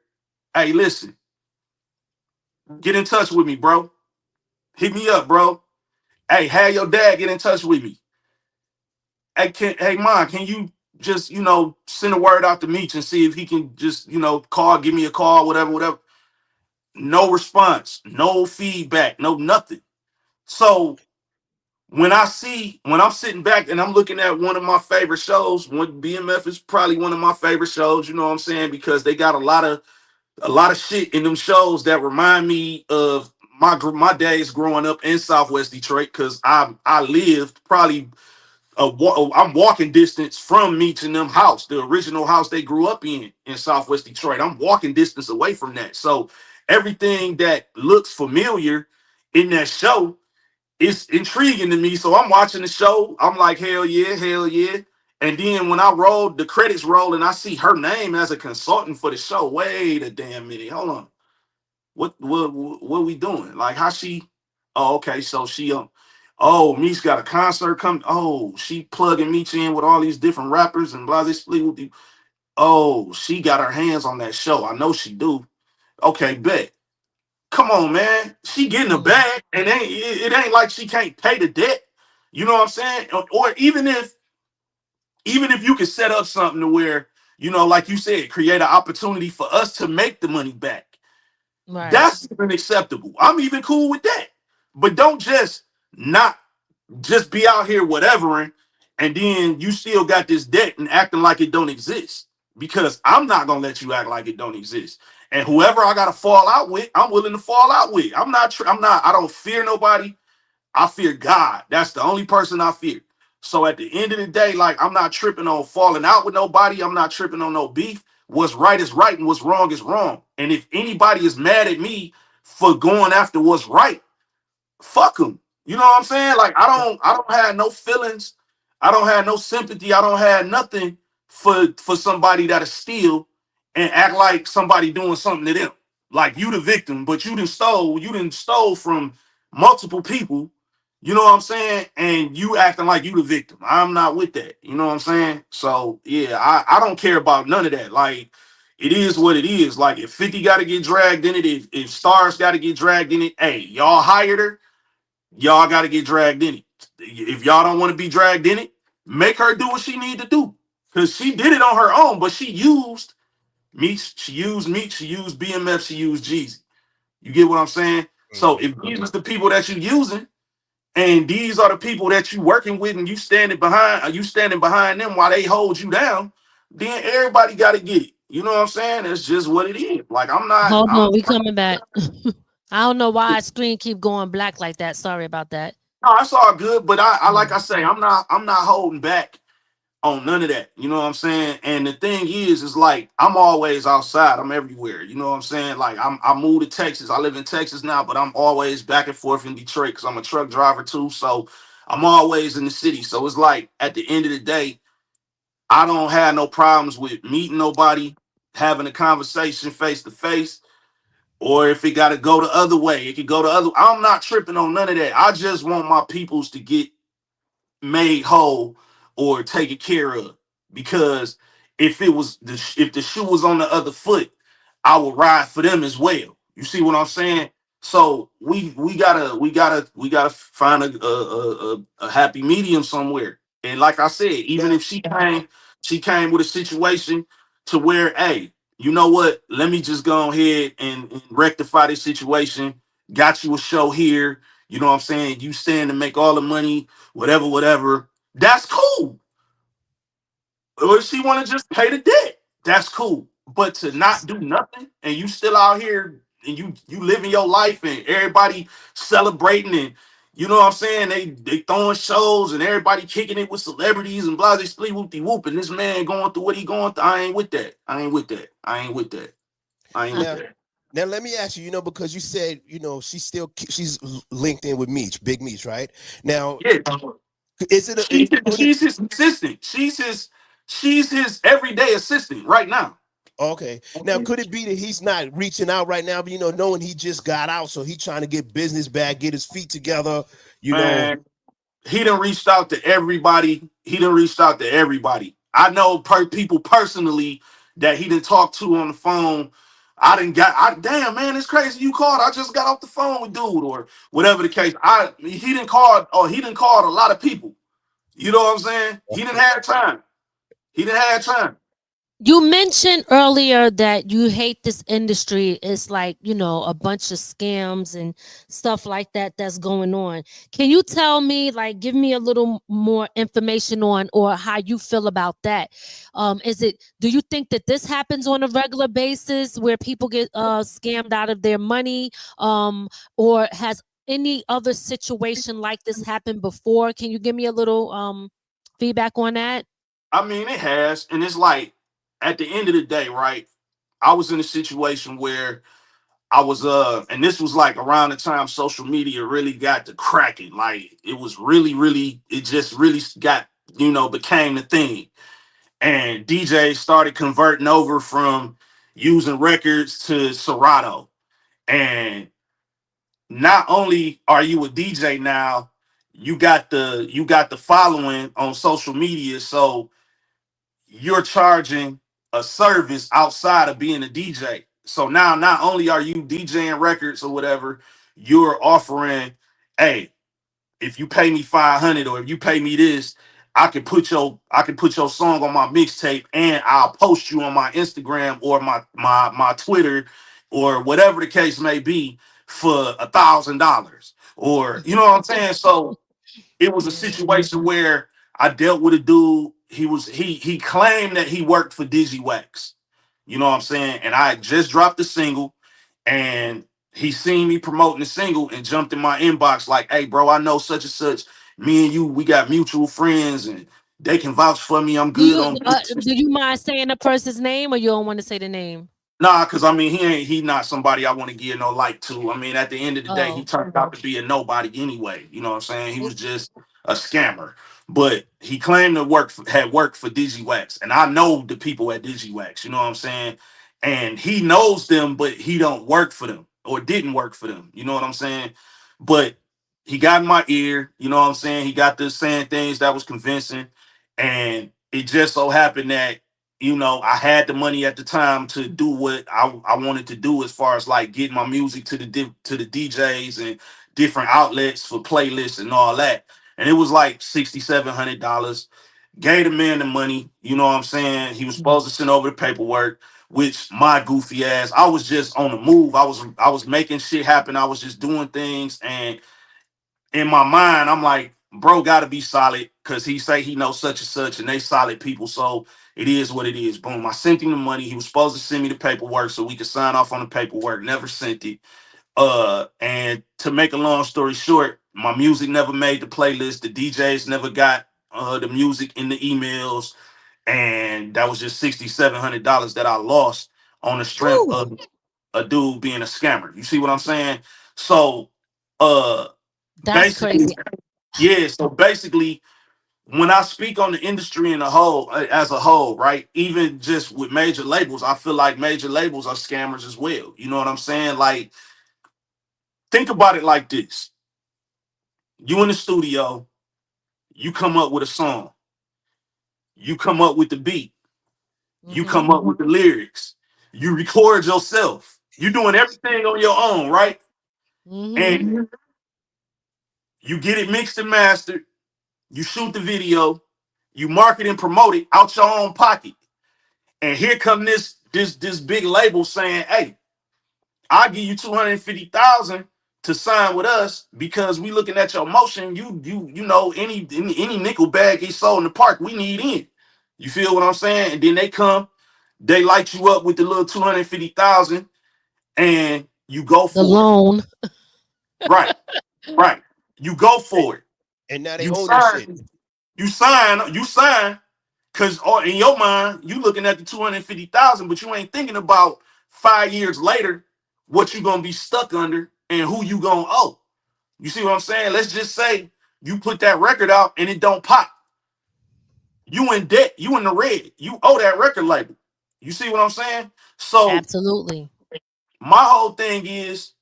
hey, listen, get in touch with me, bro. Hit me up, bro. Hey, have your dad get in touch with me. Hey, Mom, can you just, send a word out to Meech and see if he can just, give me a call, whatever. No response, no feedback, no nothing. So when I'm sitting back and I'm looking at one of my favorite shows, BMF is probably one of my favorite shows, you know what I'm saying? Because they got a lot of shit in them shows that remind me of my days growing up in Southwest Detroit, because I lived probably I'm walking distance from Meech and them house, the original house they grew up in Southwest Detroit. I'm walking distance away from that. So everything that looks familiar in that show, it's intriguing to me. So I'm watching the show. I'm like, hell yeah, hell yeah. And then when the credits roll and I see her name as a consultant for the show, wait a damn minute. Hold on. What we doing? Like, how she, oh, okay. So she, oh, Meech got a concert coming. Oh, she plugging Meech in with all these different rappers and blah, this split with you. Oh, she got her hands on that show. I know she do. Okay, bet. Come on, man. She getting a bag, and it ain't like she can't pay the debt. You know what I'm saying? Or even if you could set up something to where, like you said, create an opportunity for us to make the money back. Right. That's even acceptable. I'm even cool with that. But don't not just be out here whatevering, and then you still got this debt and acting like it don't exist. Because I'm not gonna let you act like it don't exist. And whoever I gotta fall out with, I'm willing to fall out with. I don't fear nobody. I fear God. That's the only person I fear. So at the end of the day, like, I'm not tripping on falling out with nobody. I'm not tripping on no beef. What's right is right and what's wrong is wrong. And if anybody is mad at me for going after what's right, fuck them. You know what I'm saying? Like, I don't have no feelings. I don't have no sympathy. I don't have nothing for somebody that'll steal and act like somebody doing something to them. Like, you the victim, but you didn't stole from multiple people. You know what I'm saying? And you acting like you the victim. I'm not with that. You know what I'm saying? So yeah, I don't care about none of that. Like, it is what it is. Like, if 50 got to get dragged in it, if Stars got to get dragged in it, hey, y'all hired her. Y'all got to get dragged in it. If y'all don't want to be dragged in it, make her do what she need to do. Because she did it on her own, but she used Meech, she used BMF, she used Jeezy. You get what I'm saying? So if these are the people that you're using, and these are the people that you working with, and you standing behind them while they hold you down, then everybody got to get it. You know what I'm saying? It's just what it is. Like, Hold on, we coming back. I don't know why screen keep going black like that. Sorry about that. No, it's all good. But I like I say, I'm not holding back on none of that. You know what I'm saying? And the thing is like I'm always outside. I'm everywhere. You know what I'm saying? Like I moved to Texas. I live in Texas now, but I'm always back and forth in Detroit because I'm a truck driver too. So I'm always in the city. So it's like at the end of the day, I don't have no problems with meeting nobody, having a conversation face to face. Or if it got to go the other way, it could go the other. I'm not tripping on none of that. I just want my peoples to get made whole or taken care of. Because if the shoe was on the other foot, I would ride for them as well. You see what I'm saying? So we gotta find a happy medium somewhere. And like I said, even Now, if she came with a situation to where, hey, you know what? Let me just go ahead and rectify this situation. Got you a show here. You know what I'm saying? You stand to make all the money, whatever, whatever. That's cool. Or if she want to just pay the debt, that's cool. But to not do nothing and you still out here and you living your life and everybody celebrating and you know what I'm saying? They throwing shows and everybody kicking it with celebrities and blah, they split whoop de whoop and this man going through what he going through. I ain't with that. I ain't with that. I ain't with that. I ain't with now, that. now, let me ask you. Because you said she's linked in with Meech, Big Meech, right? Now, Yeah. is it a, She's would it, she's his assistant. She's his everyday assistant right now. okay? Now, could it be that he's not reaching out right now, but knowing he just got out, so he's trying to get business back, get his feet together, you know? Man, he done reached out to everybody. He done reached out to everybody. I know people personally that he didn't talk to on the phone. Damn man, it's crazy you called. I just got off the phone with dude or whatever the case. He didn't call a lot of people. You know what I'm saying? He didn't have time. He didn't have time. You mentioned earlier that you hate this industry. It's like, a bunch of scams and stuff like that that's going on. Can you tell me, like, give me a little more information on or how you feel about that? Do you think that this happens on a regular basis where people get scammed out of their money? Or has any other situation like this happened before? Can you give me a little feedback on that? I mean, it has, and it's like at the end of the day, right? I was in a situation where I was and this was like around the time social media really got to cracking. Like it was really, really, it just really got, became the thing. And DJs started converting over from using records to Serato. And not only are you a DJ now, you got the following on social media. So you're charging a service outside of being a DJ. So now not only are you DJing records or whatever, you're offering, hey, if you pay me 500 or if you pay me this, I can put your song on my mixtape and I'll post you on my Instagram or my Twitter or whatever the case may be for $1,000. Or you know what I'm saying? So it was a Yeah. situation where I dealt with a dude. He claimed that he worked for DigiWax. You know what I'm saying? And I had just dropped the single, and he seen me promoting the single and jumped in my inbox like, "Hey, bro, I know such and such. Me and you, we got mutual friends, and they can vouch for me. I'm Do good you on do this." you mind saying the person's name, or you don't want to say the name? Nah, cause I mean he not somebody I want to give no light to. I mean, at the end of the day, he Oh, turned out to be a nobody anyway. You know what I'm saying? He was just a scammer. But he claimed to had worked for DigiWax. And I know the people at DigiWax, you know what I'm saying? And he knows them, but he don't work for them or didn't work for them. You know what I'm saying? But he got in my ear, you know what I'm saying? He got this saying things that was convincing. And it just so happened that I had the money at the time to do what I wanted to do as far as like getting my music to the DJs and different outlets for playlists and all that. And it was like $6,700. Gave the man the money, you know what I'm saying? He was supposed to send over the paperwork, which my goofy ass, I was just on the move. I was making shit happen. I was just doing things and in my mind, I'm like, bro, gotta be solid because he say he knows such and such, and they solid people. So it is what it is. Boom. I sent him the money. He was supposed to send me the paperwork so we could sign off on the paperwork. Never sent it. And to make a long story short, my music never made the playlist. The DJs never got the music in the emails, and that was just $6,700 that I lost on the strength Woo, of a dude being a scammer. You see what I'm saying? So, uh, that's basically, crazy. yeah. So basically, when I speak on the industry in a whole, as a whole, right? Even just with major labels, I feel like major labels are scammers as well. You know what I'm saying? Like, think about it like this: you in the studio, you come up with a song, you come up with the beat, you Mm-hmm. come up with the lyrics, you record yourself, you doing everything on your own, right? Mm-hmm. And you get it mixed and mastered, you shoot the video, you market and promote it out your own pocket. And here come this big label saying, "Hey, I'll give you 250,000 to sign with us because we looking at your motion. You know any nickel bag gets sold in the park, we need in. You feel what I'm saying?" And then they come, they light you up with the little 250,000, and you go The for it. loan. Right, right. You go And, for it. and now they You own your shit. sign. You sign. Cause in your mind, you looking at the 250,000, but you ain't thinking about 5 years later what you gonna be stuck under and who you gonna owe. You see what I'm saying? Let's just say you put that record out and it don't pop. You in debt, you in the red, you owe that record label. You see what I'm saying? So Absolutely. my whole thing is,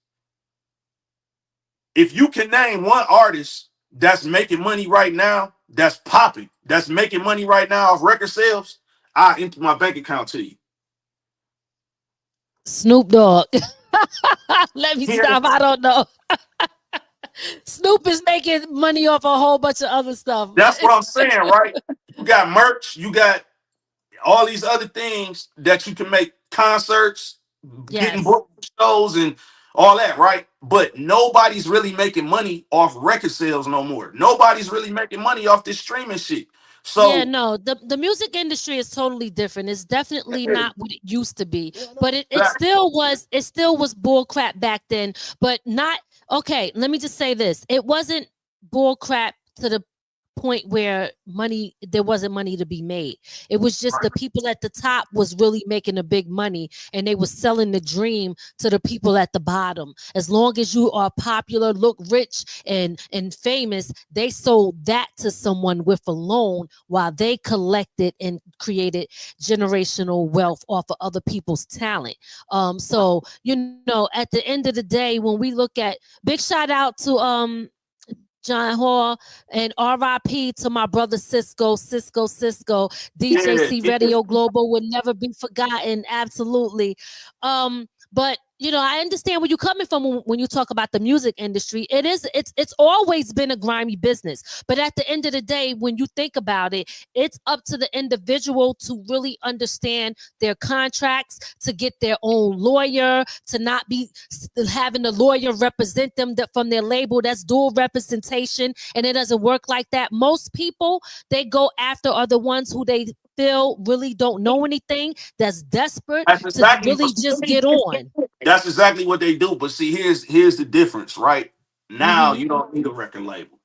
if you can name one artist that's making money right now, that's popping, that's making money right now off record sales, I empty my bank account to you. Snoop Dogg. Let me Here, stop. I don't know. Snoop is making money off a whole bunch of other stuff. that's what I'm saying, right? You got merch, you got all these other things that you can make, concerts, getting Yes. book shows, and all that, right? But nobody's really making money off record sales no more. Nobody's really making money off this streaming shit. Yeah, So, no, the music industry is totally different. It's definitely yeah, not what it used to be. But it still was bull crap back then, but not okay, let me just say this. It wasn't bull crap to the point where there wasn't money to be made. It was just the people at the top was really making the big money, and they was selling the dream to the people at the bottom. As long as you are popular, look rich and famous, they sold that to someone with a loan while they collected and created generational wealth off of other people's talent. So at the end of the day, when we look at, big shout out to John Hall, and RIP to my brother Cisco, yeah, DJC Radio Global would never be forgotten. Absolutely. But I understand where you're coming from when you talk about the music industry. It's always been a grimy business. But at the end of the day, when you think about it, it's up to the individual to really understand their contracts, to get their own lawyer, to not be having a lawyer represent them from their label. That's dual representation, and it doesn't work like that. Most people they go after are the ones who they feel really don't know anything, that's desperate that's to exactly. really just get on. That's exactly what they do. But see, here's the difference, right? Now Hmm. you don't need a record label.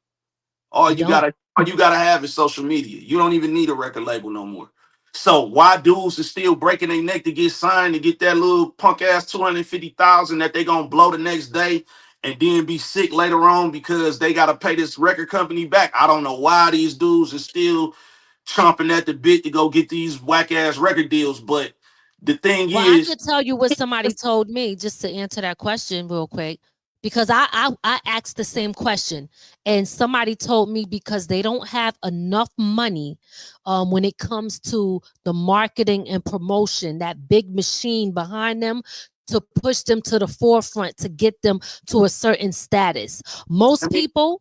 You don't. All you gotta have is social media. You don't even need a record label no more. So why dudes are still breaking their neck to get signed to get that little punk ass 250,000 that they gonna blow the next day and then be sick later on because they gotta pay this record company back? I don't know why these dudes are still chomping at the bit to go get these whack ass record deals. But the thing Well, I is, could tell you what somebody told me just to answer that question real quick. Because I asked the same question, and somebody told me because they don't have enough money when it comes to the marketing and promotion, that big machine behind them to push them to the forefront to get them to a certain status. Most I mean, people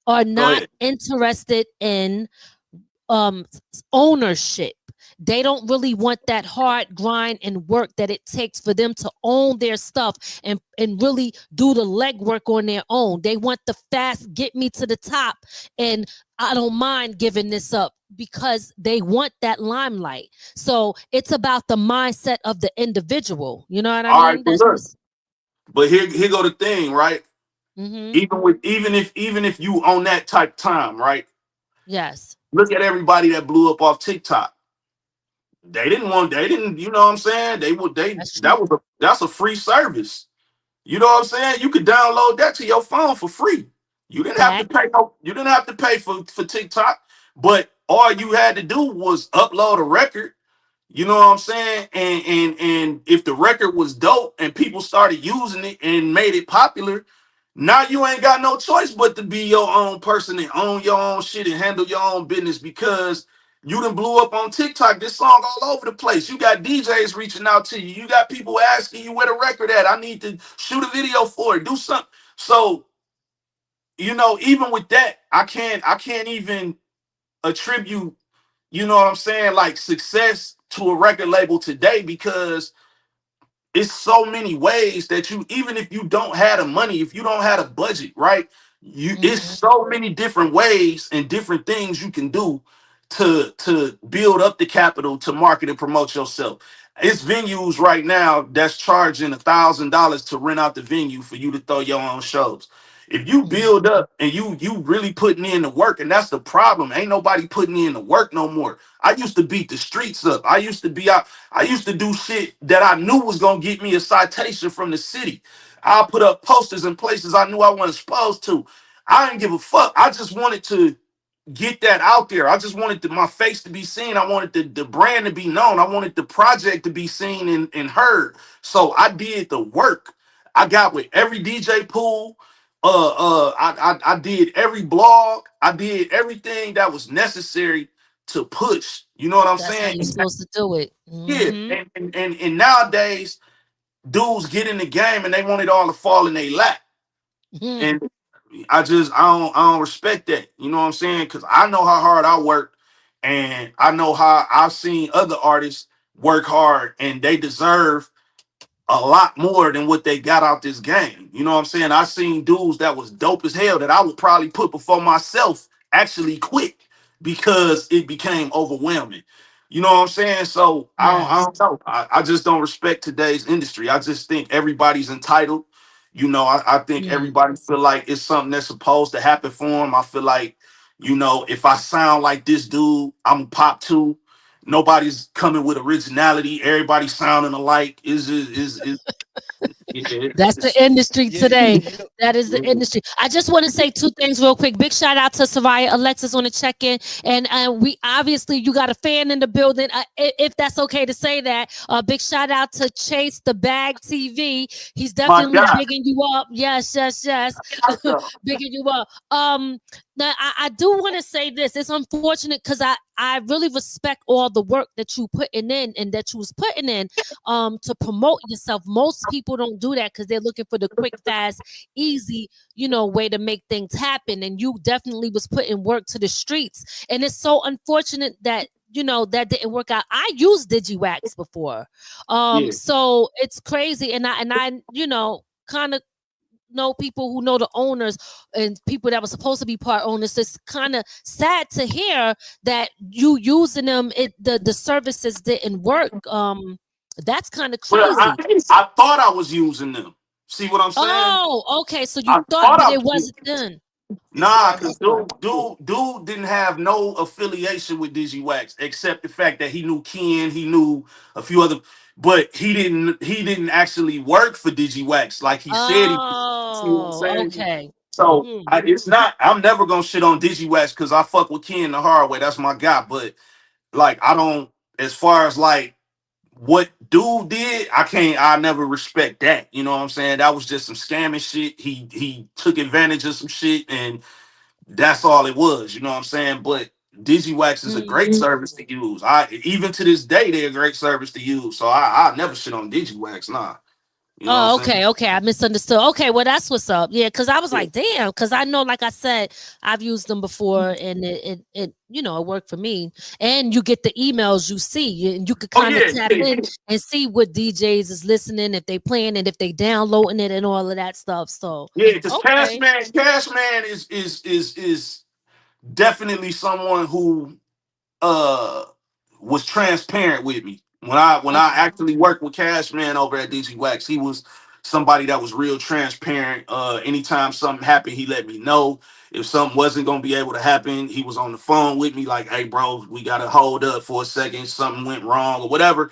are go not ahead. interested in ownership. They don't really want that hard grind and work that it takes for them to own their stuff and really do the legwork on their own. They want the fast get me to the top, and I don't mind giving this up because they want that limelight. So it's about the mindset of the individual. You know what I All right, mean? but That's look, just. but here go the thing, right? Mm-hmm. Even if you on that type time, right? Yes. Look at everybody that blew up off TikTok. They didn't, you know what I'm saying? That's true. That's a free service. You know what I'm saying? You could download that to your phone for free. You didn't have to Fact. pay you didn't have to pay for TikTok, but all you had to do was upload a record. You know what I'm saying? And if the record was dope and people started using it and made it popular, now you ain't got no choice but to be your own person and own your own shit and handle your own business because you done blew up on TikTok. This song all over the place. You got DJs reaching out to you. You got people asking you where the record at. I need to shoot a video for it. Do something. So, even with that, I can't even attribute, you know what I'm saying, like success to a record label today because it's so many ways that you, even if you don't have the money, if you don't have a budget, right? It's Hmm. so many different ways and different things you can do to build up the capital to market and promote yourself. It's venues right now that's charging $1,000 to rent out the venue for you to throw your own shows. If you build up and you really putting in the work, and that's the problem. Ain't nobody putting in the work no more. I used to beat the streets up. I used to be out. I used to do shit that I knew was gonna get me a citation from the city. I'll put up posters in places I knew I wasn't supposed to. I didn't give a fuck. I just wanted to get that out there. I just wanted my face to be seen. I wanted the brand to be known. I wanted the project to be seen and heard. So I did the work. I got with every DJ pool. I did every blog. I did everything that was necessary to push. You know what I'm That's how saying? you're supposed to do it. Yeah, Hmm. and nowadays dudes get in the game and they want it all to fall in their lap. Hmm. And I don't respect that. You know what I'm saying? Because I know how hard I work, and I know how I've seen other artists work hard, and they deserve a lot more than what they got out this game. You know what I'm saying? I seen dudes that was dope as hell that I would probably put before myself actually quit because it became overwhelming. You know what I'm saying? So I Yes. don't know. I just don't respect today's industry. I just think everybody's entitled. I think Mm. everybody feel like it's something that's supposed to happen for them. I feel like, if I sound like this dude, I'm pop too. Nobody's coming with originality. Everybody's sounding alike. Is That's the it's industry Yeah, today. you know, That is the industry. I just want to say two things real quick. Big shout out to Soraya Alexis on the check in, and we obviously you got a fan in the building. If that's okay to say that. Big shout out to Chase the Bag TV. He's my definitely God. bigging you up. Yes, yes, yes, bigging you up. Now I do want to say this. It's unfortunate because I really respect all the work that you putting in and that you was putting in to promote yourself. Most people don't do that because they're looking for the quick, fast, easy, way to make things happen. And you definitely was putting work to the streets. And it's so unfortunate that that didn't work out. I used DigiWax before. Yeah. So it's crazy. And I kind of know people who know the owners and people that were supposed to be part owners. It's kind of sad to hear that you using them, the services didn't work. That's kind of Well, crazy. I thought I was using them. See what I'm saying? Oh, okay. So you I thought, thought but I it was wasn't using them. done. Nah, cause exactly. dude didn't have no affiliation with DigiWax except the fact that he knew Ken, he knew a few other, but he didn't actually work for DigiWax like he said he did. See what I'm Oh, saying? okay. So Hmm. it's not. I'm never gonna shit on DigiWax because I fuck with Ken the hard way. That's my guy. But like, I don't. As far as like what dude did, I never respect that. You know what I'm saying? That was just some scamming shit. He took advantage of some shit and that's all it was, you know what I'm saying? But DigiWax is a great Hmm. service to use. I even to this day they're a great service to use. So I never shit on DigiWax, nah. You know Oh, what I'm okay, okay. I misunderstood. Okay, well that's what's up. Yeah, because I was saying? like, damn, because I know, like I said, I've used them before, and it worked for me. And you get the emails you see, and you could Oh kind of yeah, tap yeah, in and see what DJs is listening, if they playing it, if they downloading it, and all of that stuff. So, yeah. Because okay, Cashman is definitely someone who uh was transparent with me. When I okay. actually worked with Cashman over at DigiWax, he was somebody that was real transparent. Anytime something happened, he let me know. If something wasn't gonna be able to happen, he was on the phone with me, like, "Hey, bro, we gotta hold up for a second. Something went wrong or whatever."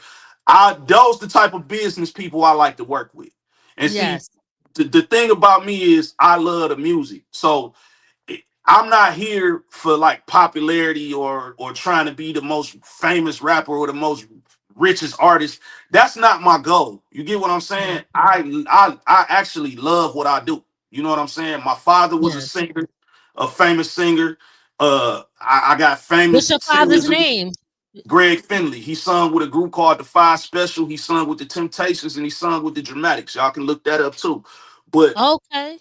Those the type of business people I like to work with. And see, Yes. the thing about me is I love the music, so I'm not here for like popularity or trying to be the most famous rapper or the most richest artist. That's not my goal. You get what I'm saying? I actually love what I do. You know what I'm saying? My father was a Yes. singer, a famous singer. I got What's famous your father's singers. name? Greg Finley. He sung with a group called the Five Special. He sung with the Temptations and he sung with the Dramatics. Y'all can look that up too. But Okay.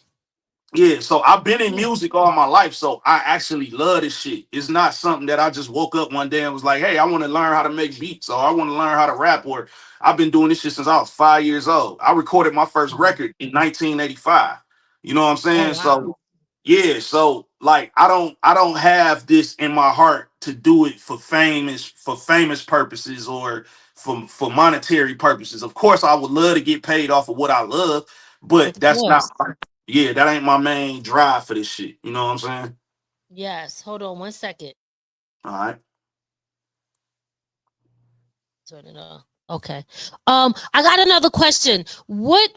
yeah, so I've been in Yeah. music all my life, so I actually love this shit. It's not something that I just woke up one day and was like, "Hey, I want to learn how to make beats," or "I want to learn how to rap," or I've been doing this shit since I was 5 years old. I recorded my first record in 1985. You know what I'm Oh saying? wow. So yeah, so like I don't have this in my heart to do it for famous purposes or for monetary purposes. Of course, I would love to get paid off of what I love, but Of that's not course. yeah, that ain't my main drive for this shit. You know what I'm saying? Yes. Hold on 1 second. All right. Turn it on. Okay. I got another question. What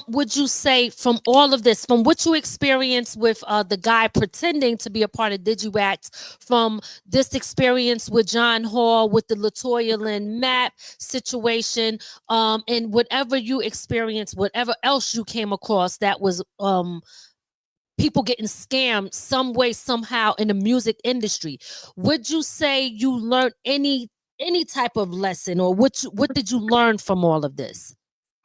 would you say from all of this, from what you experienced with the guy pretending to be a part of Digiwax, from this experience with John Hall, with the Latoya Lynn Map situation, and whatever you experienced, whatever else you came across that was people getting scammed some way somehow in the music industry, would you say you learned any type of lesson, or what did you learn from all of this?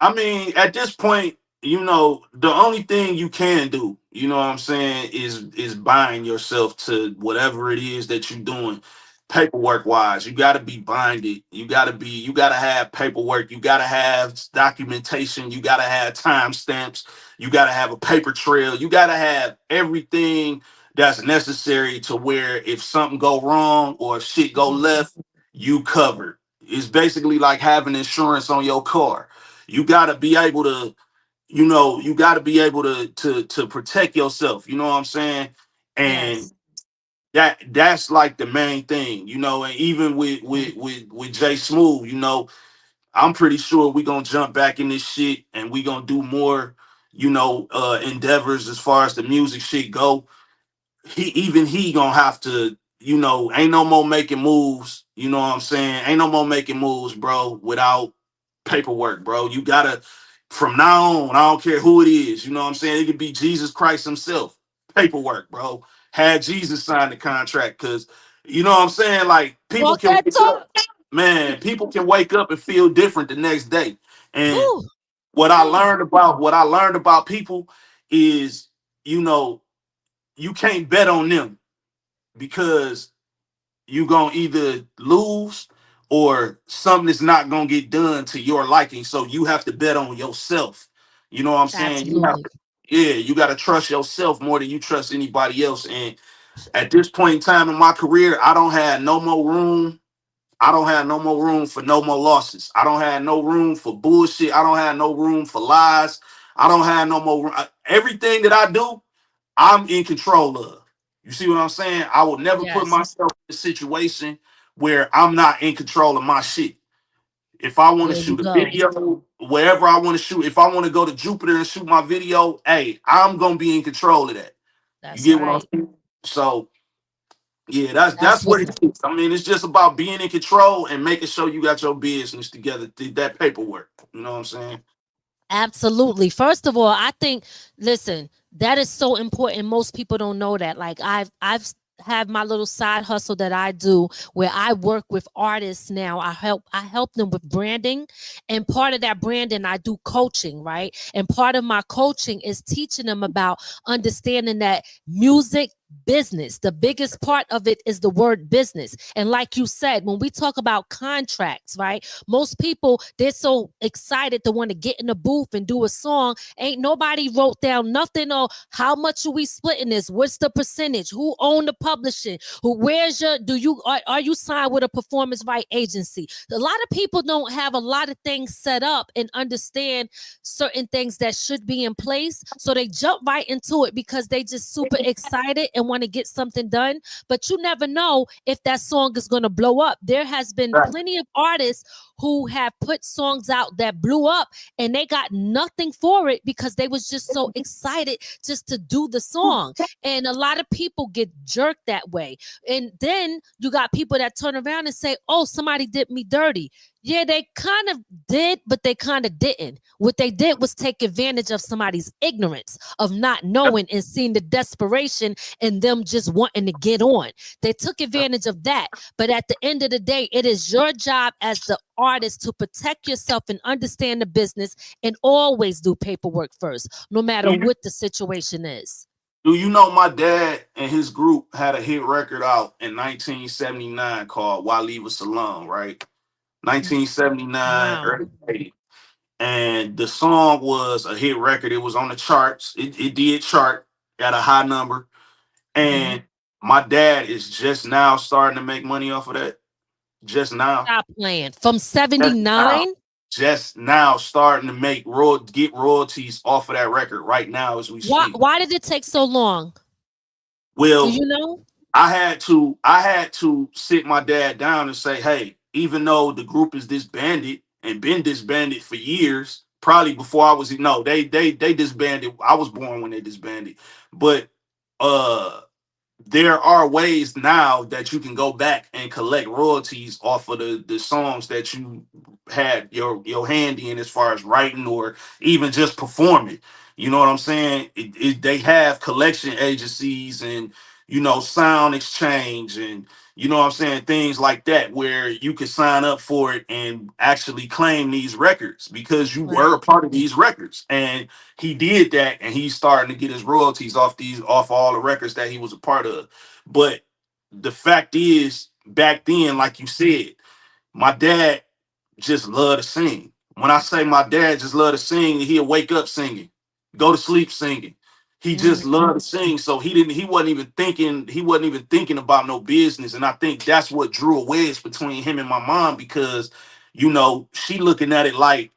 I mean, at this point, the only thing you can do, you know what I'm saying, is bind yourself to whatever it is that you're doing. Paperwork wise, you got to be binded. You got to have paperwork. You got to have documentation. You got to have timestamps. You got to have a paper trail. You got to have everything that's necessary to where if something go wrong or if shit go Mhm. left, you covered. It's basically like having insurance on your car. You got to be able to, you got to be able to protect yourself. You know what I'm saying? And Yes. that's like the main thing. And even with Okay. Jay Smooth, I'm pretty sure we gonna jump back in this shit and we gonna do more, endeavors as far as the music shit go. He gonna have to, ain't no more making moves. You know what I'm saying? Ain't no more making moves, bro, without paperwork, bro. You gotta, from now on, I don't care who it is. You know what I'm saying? It could be Jesus Christ himself. Paperwork, bro. Had Jesus sign the contract, because you know what I'm saying? Like, people Walk can that wake up, talk. man. People can wake up and feel different the next day. And Woo. what I Hey. learned about people is, you know, you can't bet on them, because you gonna either lose or something is not gonna get done to your liking. So you have to bet on yourself. You know what I'm saying? Absolutely. Yeah, you gotta trust yourself more than you trust anybody else. And at this point in time in my career, I don't have no more room. I don't have no more room for no more losses. I don't have no room for bullshit. I don't have no room for lies. I don't have no more. Everything that I do, I'm in control of. You see what I'm saying? I will never put Yes. myself in a situation where I'm not in control of my shit. If I want to There you shoot a go. video, wherever I want to shoot, if I want to go to Jupiter and shoot my video, hey, I'm gonna be in control of that. You That's get what I'm right. saying? So yeah, that's That's that's what what's it is. I mean, it's just about being in control and making sure you got your business together, that paperwork. You know what I'm saying? absolutely. First of all, I think, listen, that is so important. Most people don't know that. Like, I've have my little side hustle that I do where I work with artists now. I help them with branding, and part of that branding I do coaching, right? And part of my coaching is teaching them about understanding that music business. The biggest part of it is the word business. And like you said, when we talk about contracts, right? Most people, they're so excited to want to get in the booth and do a song. Ain't nobody wrote down nothing on how much are we splitting this? What's the percentage? Who own the publishing? Where's your, are you signed with a performance right agency? A lot of people don't have a lot of things set up and understand certain things that should be in place. So they jump right into it because they just super excited and want to get something done. But you never know if that song is going to blow up. There has been plenty of artists who have put songs out that blew up and they got nothing for it because they was just so excited just to do the song. And a lot of people get jerked that way. And then you got people that turn around and say, oh, somebody did me dirty. Yeah, they kind of did, but they kind of didn't. What they did was take advantage of somebody's ignorance of not knowing and seeing the desperation in them just wanting to get on. They took advantage of that. But at the end of the day, it is your job as the artist to protect yourself and understand the business and always do paperwork first, no matter what the situation is. Do you know my dad and his group had a hit record out in 1979 called Why Leave Us Alone, right? 1979, Wow. early 80. And the song was a hit record. It was on the charts. It did chart at a high number. And my dad is just now starting to make money off of that. Just now. Stop playing. From 79? Just now starting to get royalties off of that record right now as we speak. Why did it take so long? Well, do you know? I had to sit my dad down and say, hey, even though the group is disbanded and been disbanded for years, probably before I was they disbanded. I was born when they disbanded. But there are ways now that you can go back and collect royalties off of the songs that you had your hand in as far as writing or even just performing. You know what I'm saying? They have collection agencies and sound exchange and you know what I'm saying, things like that where you can sign up for it and actually claim these records because you were a part of these records. And he did that and he's starting to get his royalties off all the records that he was a part of. But the fact is, back then, like you said, my dad just loved to sing. When I say my dad just loved to sing, he'll wake up singing, go to sleep singing. He just loved to sing. So he wasn't even thinking about no business. And I think that's what drew a wedge between him and my mom because, she looking at it like,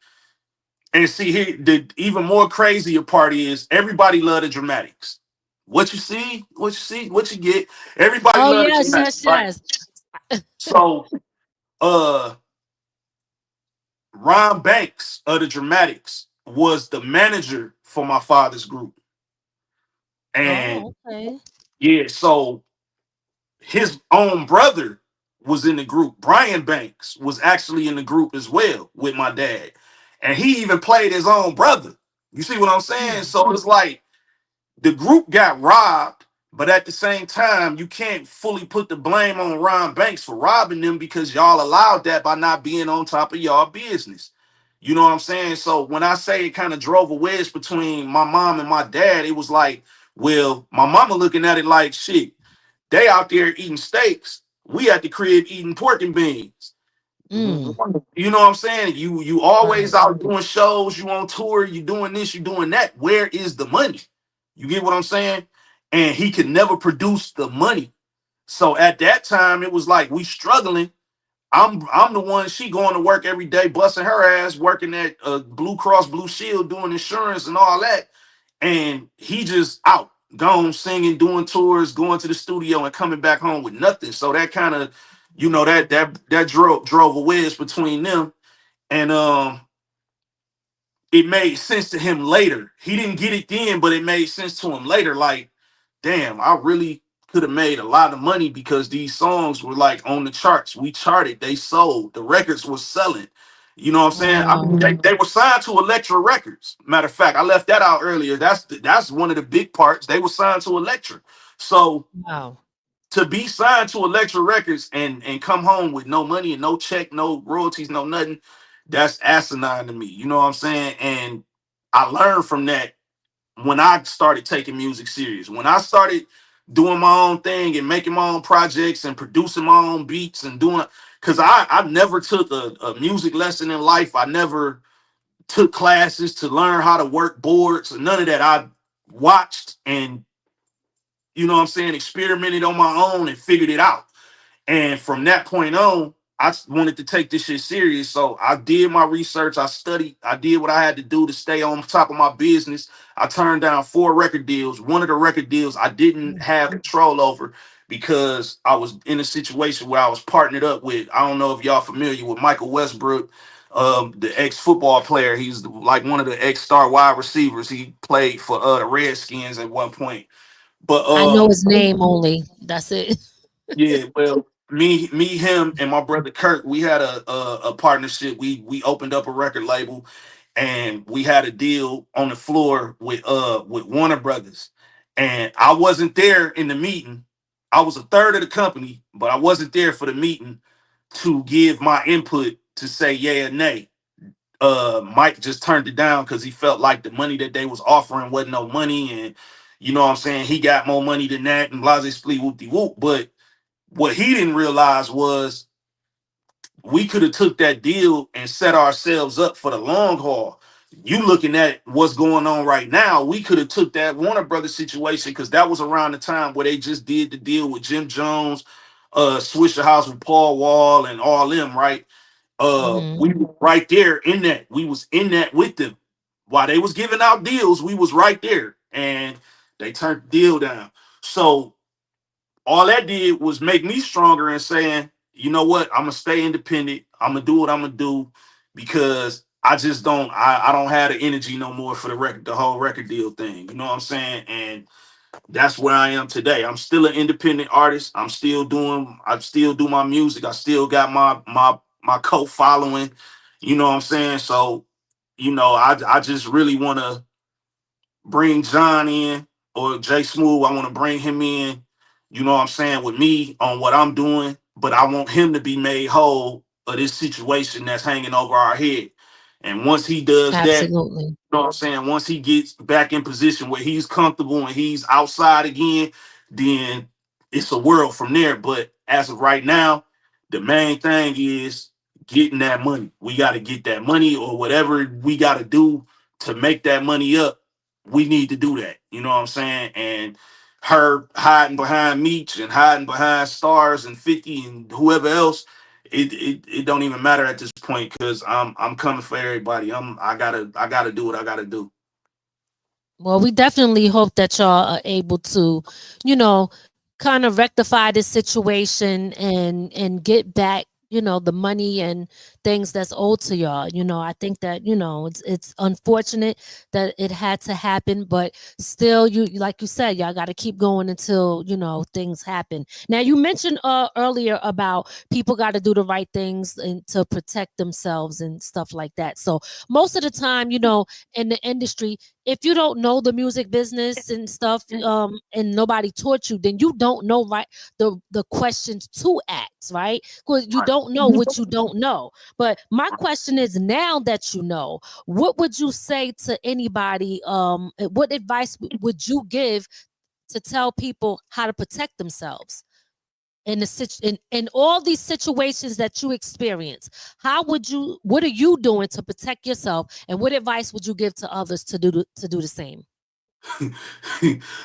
and see here, the even more crazier part is everybody love the dramatics. What you see, what you get. Everybody love the dramatics. Yes. So Ron Banks of the Dramatics was the manager for my father's group. And yeah, so his own brother was in the group. Brian Banks was actually in the group as well with my dad. And he even played his own brother. You see what I'm saying? So it's like the group got robbed, but at the same time, you can't fully put the blame on Ron Banks for robbing them because y'all allowed that by not being on top of y'all business. You know what I'm saying? So when I say it kind of drove a wedge between my mom and my dad, it was like, well, my mama looking at it like, shit, they out there eating steaks. We at the crib eating pork and beans. You know what I'm saying? You always out doing shows, you on tour, you doing this, you doing that. Where is the money? You get what I'm saying? And he could never produce the money. So at that time, it was like we struggling. I'm the one, she going to work every day, busting her ass, working at Blue Cross Blue Shield, doing insurance and all that. And he just out, gone singing, doing tours, going to the studio and coming back home with nothing. So that kind of, that drove a wedge between them. And it made sense to him later. He didn't get it then, but it made sense to him later. Like, damn, I really could have made a lot of money because these songs were like on the charts. We charted, they sold, the records were selling. You know what I'm saying? I mean, they were signed to Elektra Records. Matter of fact, I left that out earlier. That's one of the big parts. They were signed to Elektra. So to be signed to Elektra Records and come home with no money and no check, no royalties, no nothing, that's asinine to me. You know what I'm saying? And I learned from that when I started taking music serious. When I started doing my own thing and making my own projects and producing my own beats and doing, because I never took a music lesson in life. I never took classes to learn how to work boards and none of that. I watched and, you know what I'm saying, experimented on my own and figured it out. And from that point on, wanted to take this shit serious. So I did my research. I studied. I did what I had to do to stay on top of my business. I turned down 4 record deals. One of the record deals I didn't have control over because I was in a situation where I was partnered up with, I don't know if y'all familiar with Michael Westbrook, the ex-football player. He's like one of the ex-star wide receivers. He played for the Redskins at one point. But I know his name only. That's it. yeah, well, him, and my brother Kirk, we had a partnership. We opened up a record label, and we had a deal on the floor with Warner Brothers. And I wasn't there in the meeting. I was a third of the company, but I wasn't there for the meeting to give my input to say yay or nay. Mike just turned it down because he felt like the money that they was offering wasn't no money, and you know what I'm saying, he got more money than that, and blase split whoop de whoop. But what he didn't realize was we could have took that deal and set ourselves up for the long haul. You looking at what's going on right now, we could have took that Warner Brothers situation because that was around the time where they just did the deal with Jim Jones, Swisher House with Paul Wall and all them, right? Hmm. We were right there in that. We was in that with them. While they was giving out deals, we was right there. And they turned the deal down. So all that did was make me stronger and saying, you know what, I'm gonna stay independent. I'm gonna do what I'm gonna do because I just I don't have the energy no more for the whole record deal thing. You know what I'm saying? And that's where I am today. I'm still an independent artist. I still do my music. I still got my cult following. You know what I'm saying? So, I just really want to bring John in or Jay Smooth. I want to bring him in, you know what I'm saying, with me on what I'm doing, but I want him to be made whole of this situation that's hanging over our head. And once he does that, Absolutely. you know what I'm saying, once he gets back in position where he's comfortable and he's outside again, then it's a world from there. But as of right now, the main thing is getting that money. We got to get that money or whatever we got to do to make that money up. We need to do that. You know what I'm saying? And her hiding behind Meech and hiding behind Stars and 50 and whoever else, it don't even matter at this point because I'm coming for everybody. I gotta do what I gotta do. Well, we definitely hope that y'all are able to, you know, kind of rectify this situation and get back, the money and things that's owed to y'all. I think that, it's unfortunate that it had to happen, but still, you like you said, y'all got to keep going until, things happen. Now, you mentioned earlier about people got to do the right things and to protect themselves and stuff like that. So most of the time, in the industry, if you don't know the music business and stuff, and nobody taught you, then you don't know, right, the questions to ask, right? Because you don't know what you don't know. But my question is, now that you know, what would you say to anybody? What advice would you give to tell people how to protect themselves in all these situations that you experience? What are you doing to protect yourself, and what advice would you give to others to do the same?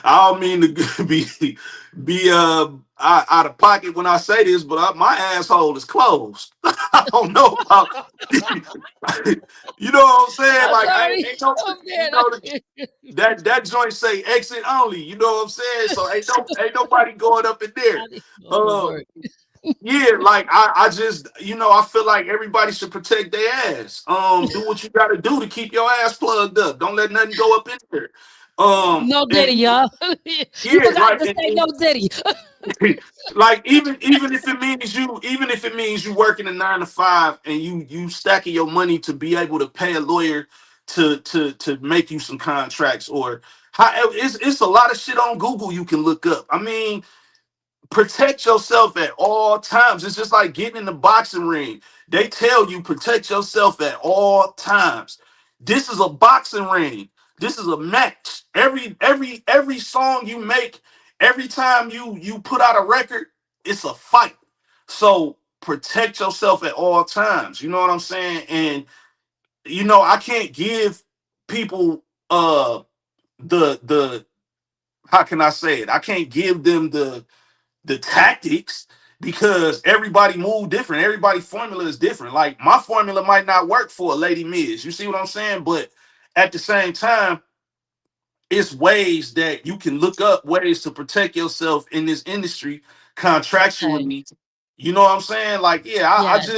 I don't mean to be out of pocket when I say this, but my asshole is closed. I don't know about you know what I'm saying? I'm Like sorry. ain't no, Oh you man, know that joint say exit only. You know what I'm saying? So ain't nobody going up in there. I didn't know the Uh, word. yeah, like I just I feel like everybody should protect their ass. Do what you got to do to keep your ass plugged up. Don't let nothing go up in there. No And Diddy, y'all. You yeah, forgot like to say no Diddy. like even if it means you working a 9 to 5 and you stacking your money to be able to pay a lawyer to make you some contracts or however, it's a lot of shit on Google you can look up. I mean, protect yourself at all times. It's just like getting in the boxing ring. They tell you protect yourself at all times. This is a boxing ring. This is a match. Every song you make every time you put out a record, it's a fight. So protect yourself at all times. You know what I'm saying? And I can't give people the how can I say it? I can't give them the tactics because everybody move different. Everybody's formula is different. Like my formula might not work for a Lady Miz. You see what I'm saying? But at the same time, it's ways that you can look up ways to protect yourself in this industry Okay. contractually. You know what I'm saying? Like, Yes.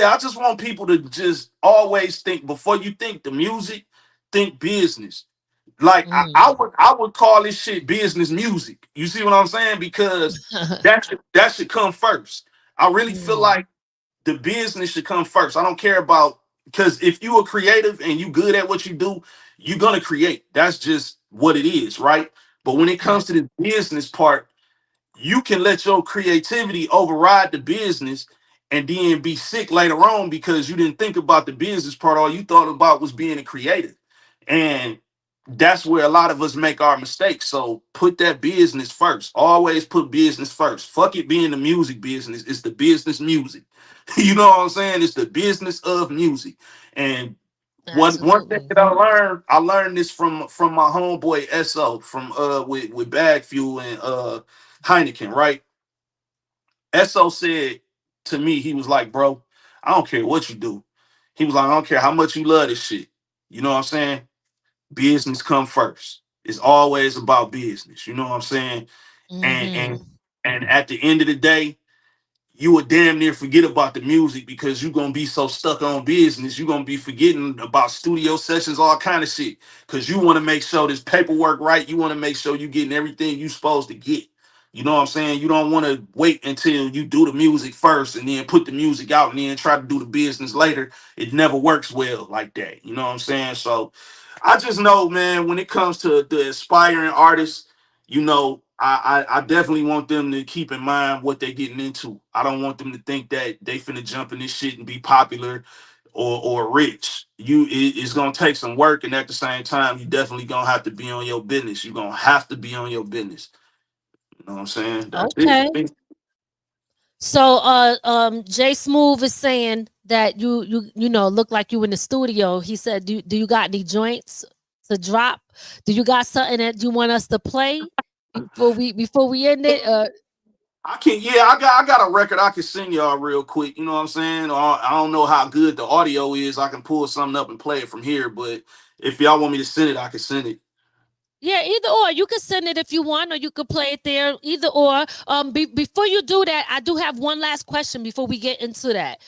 I just want people to just always think before you think the music, think business. Like Mm. I would call this shit business music. You see what I'm saying? Because that should come first. I really feel Mm. like the business should come first. I don't care about, because if you are creative and you good at what you do, you're gonna create. That's just what it is, right? But when it Right. comes to the business part, you can let your creativity override the business and then be sick later on because you didn't think about the business part. All you thought about was being a creative. And that's where a lot of us make our mistakes. So put that business first. Always put business first. Fuck it being the music business. It's the business music. You know what I'm saying? It's the business of music. And one thing Absolutely. that I learned this from my homeboy SO from with Bag Fuel and Heineken, right? SO said to me, he was like, bro, I don't care what you do. He was like, I don't care how much you love this shit. You know what I'm saying? Business come first. It's always about business. You know what I'm saying? And Mm-hmm. and at the end of the day, you would damn near forget about the music because you're gonna be so stuck on business. You're gonna be forgetting about studio sessions, all kind of shit. Cause you want to make sure this paperwork right. You want to make sure you're getting everything you're supposed to get. You know what I'm saying? You don't want to wait until you do the music first and then put the music out and then try to do the business later. It never works well like that. You know what I'm saying? So I just know, man, when it comes to the aspiring artists, I definitely want them to keep in mind what they're getting into. I don't want them to think that they finna jump in this shit and be popular or rich. It's gonna take some work, and at the same time, you definitely gonna have to be on your business. You're gonna have to be on your business. You know what I'm saying? That's it for Okay. me. So Jay Smooth is saying that you look like you in the studio. He said, do you got any joints to drop? Do you got something that you want us to play before we end it? I can, yeah, I got a record I can send y'all real quick. You know what I'm saying? Or I don't know how good the audio is. I can pull something up and play it from here. But if y'all want me to send it, I can send it. Yeah, either or. You can send it if you want, or you could play it there. Either or. Before you do that, I do have one last question before we get into that.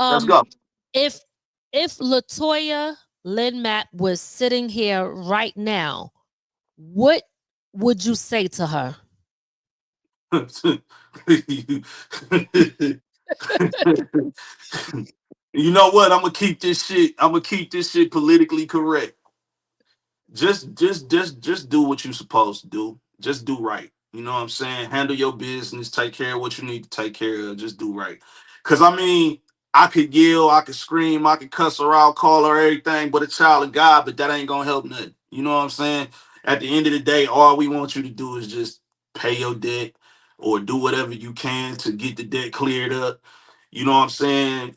Let's Um, go. if Latoya Lynn Mapp was sitting here right now, what would you say to her? You know what? I'm gonna keep this shit politically correct. Just do what you're supposed to do. Just do right. You know what I'm saying? Handle your business, take care of what you need to take care of, just do right. Cause I mean, I could yell, I could scream, I could cuss her out, call her everything but a child of God, but that ain't gonna help nothing. You know what I'm saying? At the end of the day, all we want you to do is just pay your debt or do whatever you can to get the debt cleared up. You know what I'm saying?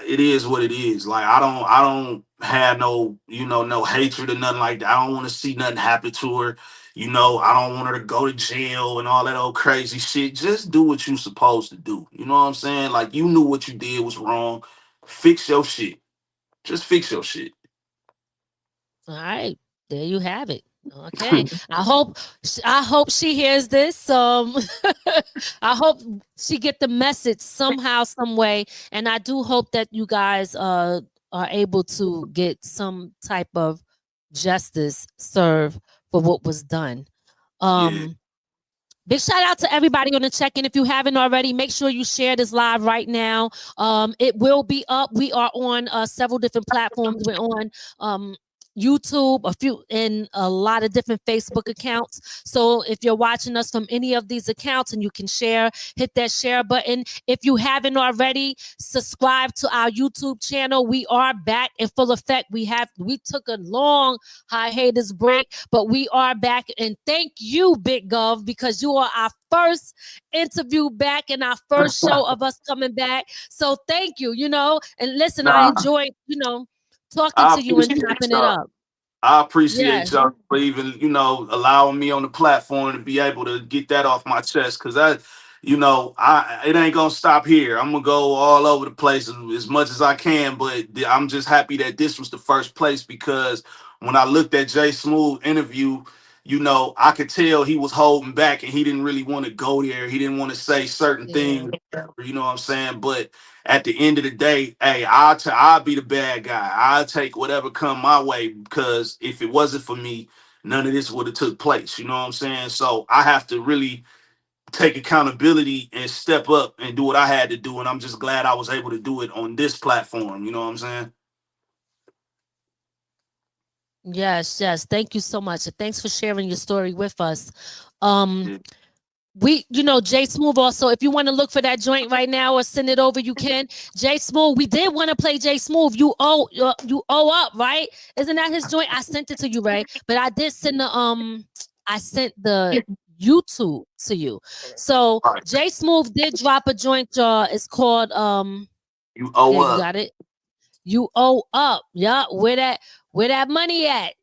It is what it is. Like I don't have no, no hatred or nothing like that. I don't want to see nothing happen to her. I don't want her to go to jail and all that old crazy shit. Just do what you supposed to do. You know what I'm saying? Like you knew what you did was wrong. Fix your shit. Just fix your shit. All right, there you have it. Okay, I hope she hears this. I hope she get the message somehow, some way, and I do hope that you guys are able to get some type of justice served for what was done. Yeah. Um, Big shout out to everybody on the check-in. If you haven't already, make sure you share this live right now. It will be up. We are on several different platforms. We're on YouTube, in a lot of different Facebook accounts. So if you're watching us from any of these accounts and you can share, hit that share button. If you haven't already, subscribe to our YouTube channel. We are back in full effect. We took a long hiatus break, but we are back. And thank you, Big Gov, because you are our first interview back and our first show of us coming back. So thank you, and listen, I enjoyed, talking to you and chopping it up. I appreciate Yes. y'all for even, allowing me on the platform to be able to get that off my chest. Cause it ain't gonna stop here. I'm gonna go all over the place as much as I can, but I'm just happy that this was the first place, because when I looked at Jay Smooth interview, I could tell he was holding back and he didn't really want to go there. He didn't want to say certain things, you know what I'm saying? But at the end of the day, hey, I'll be the bad guy. I'll take whatever come my way, because if it wasn't for me, none of this would have took place. You know what I'm saying? So I have to really take accountability and step up and do what I had to do. And I'm just glad I was able to do it on this platform. You know what I'm saying? Yes. Thank you so much. And thanks for sharing your story with us. Jay Smooth also, if you want to look for that joint right now or send it over, you can. Jay Smooth, we did want to play Jay Smooth. You owe up, right? Isn't that his joint? I sent it to you, right? But I did send the YouTube to you. So Jay Smooth did drop a joint, y'all. It's called You Owe Up. You got it. You Owe Up. Yeah, where that money at?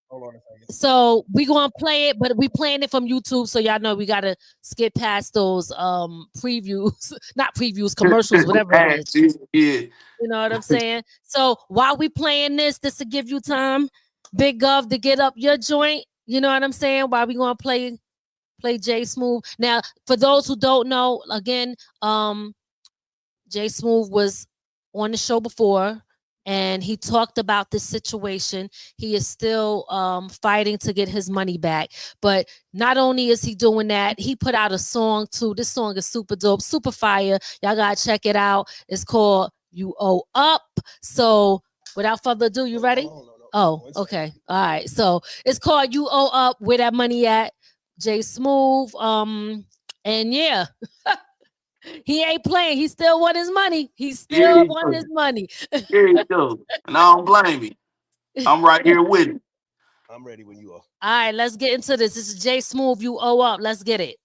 Hold on a second. So we gonna play it, but we playing it from YouTube, so y'all know we gotta skip past those previews, not previews, commercials, whatever it is. Yeah. You know what I'm saying? So while we playing this will give you time, Big Gov, to get up your joint. You know what I'm saying? While we gonna play Jay Smooth. Now, for those who don't know, again, Jay Smooth was on the show before, and he talked about this situation. He is still fighting to get his money back. But not only is he doing that, he put out a song too. This song is super dope, super fire. Y'all gotta check it out. It's called You Owe Up. So without further ado, you ready? No. Oh, okay. All right. So it's called You Owe Up. Where that money at? Jay Smooth. And yeah. He ain't playing. He still want his money. He still want his money. Here you go. And I don't blame you. I'm right here with you. I'm ready when you are. All right, let's get into this. This is Jay Smooth. You Owe Up. Let's get it.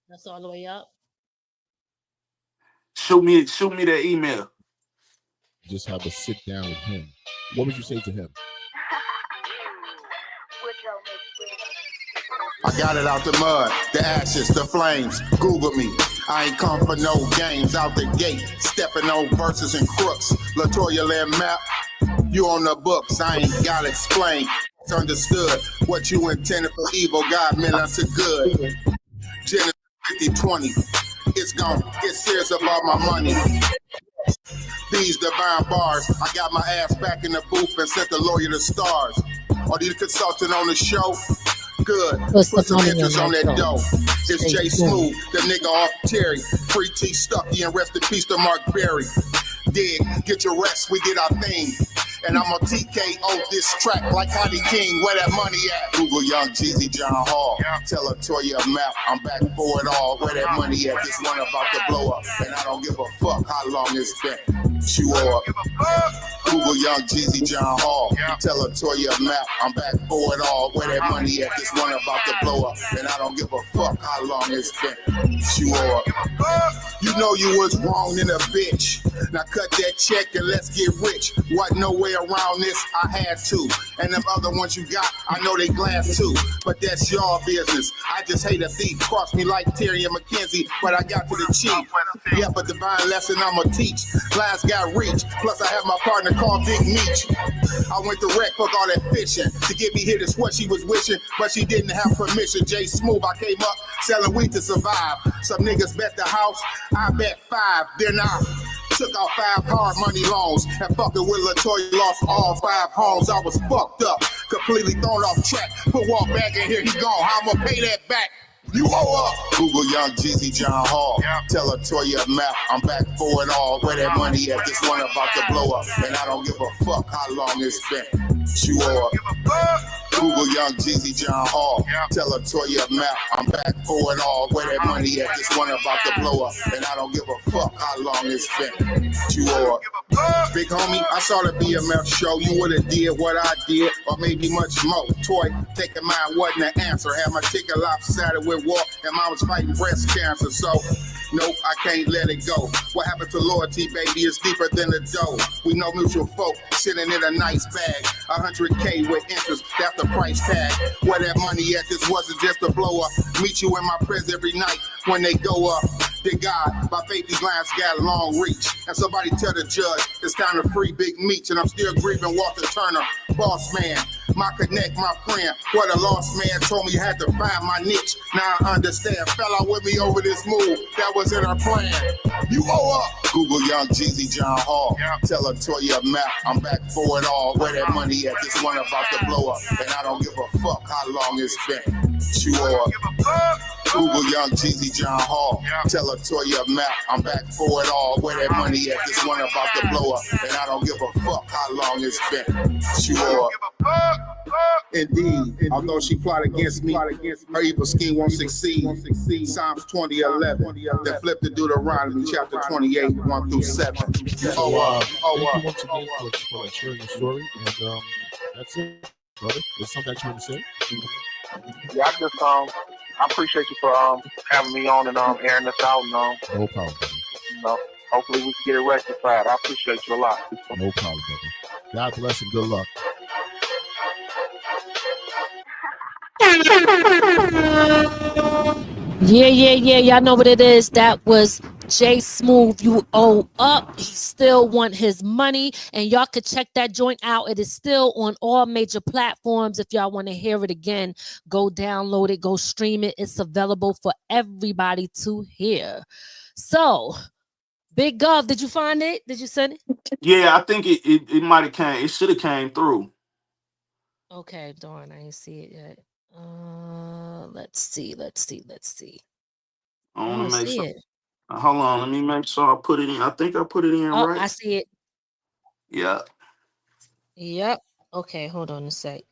That's all the way up. Shoot me that email. Just have a sit down with him. What would you say to him? I got it out the mud, the ashes, the flames. Google me. I ain't come for no games. Out the gate, stepping on verses and crooks. Latoya Land map, you on the books. I ain't gotta explain. It's understood what you intended for evil. God meant unto good. Genesis 50:20. It's gone. Get serious about my money. These divine bars. I got my ass back in the booth and sent the lawyer to stars. Are you the consultant on the show? Good. Put some interest on that dough. It's Jay Smooth, the nigga off Terry. Free T Stucky and rest in peace to Mark Berry. Dig, get your rest, we did our thing. And I'm a TKO this track like Honey King. Where that money at? Google Young Jeezy John Hall. Tell her Toya map, I'm back for it all. Where that money at? This one about to blow up. And I don't give a fuck how long it's been. You up. Google Young Jeezy John Hall. Tell her Toya map, I'm back for it all. Where that money at? This one about to blow up. And I don't give a fuck how long it's been. You up. You know you was wrong in a bitch. Now cut that check and let's get rich. Wasn't no way around this, I had to. And them other ones you got, I know they glad too. But that's your business. I just hate a thief. Cross me like Terry and McKenzie, but I got to the cheap. Yeah, but divine lesson I'ma teach. Last got reach. Plus I have my partner called Big Meech. I went to wreck, fuck all that fishing. To get me here is what she was wishing, but she didn't have permission. Jay Smooth, I came up selling weed to survive. Some niggas bet the house, I bet 5. Then I took out 5 hard money loans and fucking with Latoya lost all 5 homes. I was fucked up, completely thrown off track. Put walk back in here, he gone. How I'ma pay that back? You owe up. Google Young Jeezy John Hall. Tell her Toya Map, I'm back for it all. Where that money at? This one about to blow up. And I don't give a fuck how long it's been. You owe up. Google Young Jeezy John Hall. Tell her Toya Map, I'm back for it all. Where that money at? This one about to blow up. And I don't give a fuck how long it's been. You owe up. Big homie, I saw the BMF show. You would've did what I did, or maybe much more. Toy, thinking mine wasn't the answer. Had my ticket lopsided with war, and mine was fighting breast cancer. So, nope, I can't let it go. What happened to loyalty, baby, is deeper than the dough. We know mutual folk sitting in a nice bag. 100K with interest, that's the price tag. Where that money at? This wasn't just a blow up. Meet you in my prison every night when they go up. Dear God, my faith, these lines got a long reach. And somebody tell the judge it's time to free Big Meech. And I'm still grieving Walter Turner, boss man. My connect, my friend. What a lost man told me you had to find my niche. Now I understand. Fell out with me over this move. That was in our plan. You owe up. Google Young Jeezy John Hall. Tell her Toya Map, I'm back for it all. Where that money at? This one about to blow up. And I don't give a fuck how long it's been. You owe up. Google Young Jeezy John Hall. Tell her Toya Map, I'm back for it all. Where that money at? This one about to blow up. And I don't give a fuck how long it's been. You owe up. Indeed, although she plot against me, her evil scheme won't succeed. Psalms 20:11, that flip to Deuteronomy chapter 28, 1 through 7. Thank you once again for sharing your story, and that's it, brother. There's something that you want to say? Yeah, I just I appreciate you for having me on and airing this out, and no problem, brother. You know, hopefully we can get it rectified. I appreciate you a lot. No problem, brother. God bless and good luck. Yeah. Y'all know what it is. That was J Smooth. You owe up. He still want his money. And y'all could check that joint out. It is still on all major platforms. If y'all want to hear it again, go download it, go stream it. It's available for everybody to hear. So, Big Gov, did you find it? Did you send it? Yeah, I think it might have came. It should have came through. Okay, darn, I didn't see it yet. Let's see. I want to make see sure. it. Hold on, let me make sure I put it in. I think I put it in right. I see it. Yeah. Yep. Okay, hold on a sec.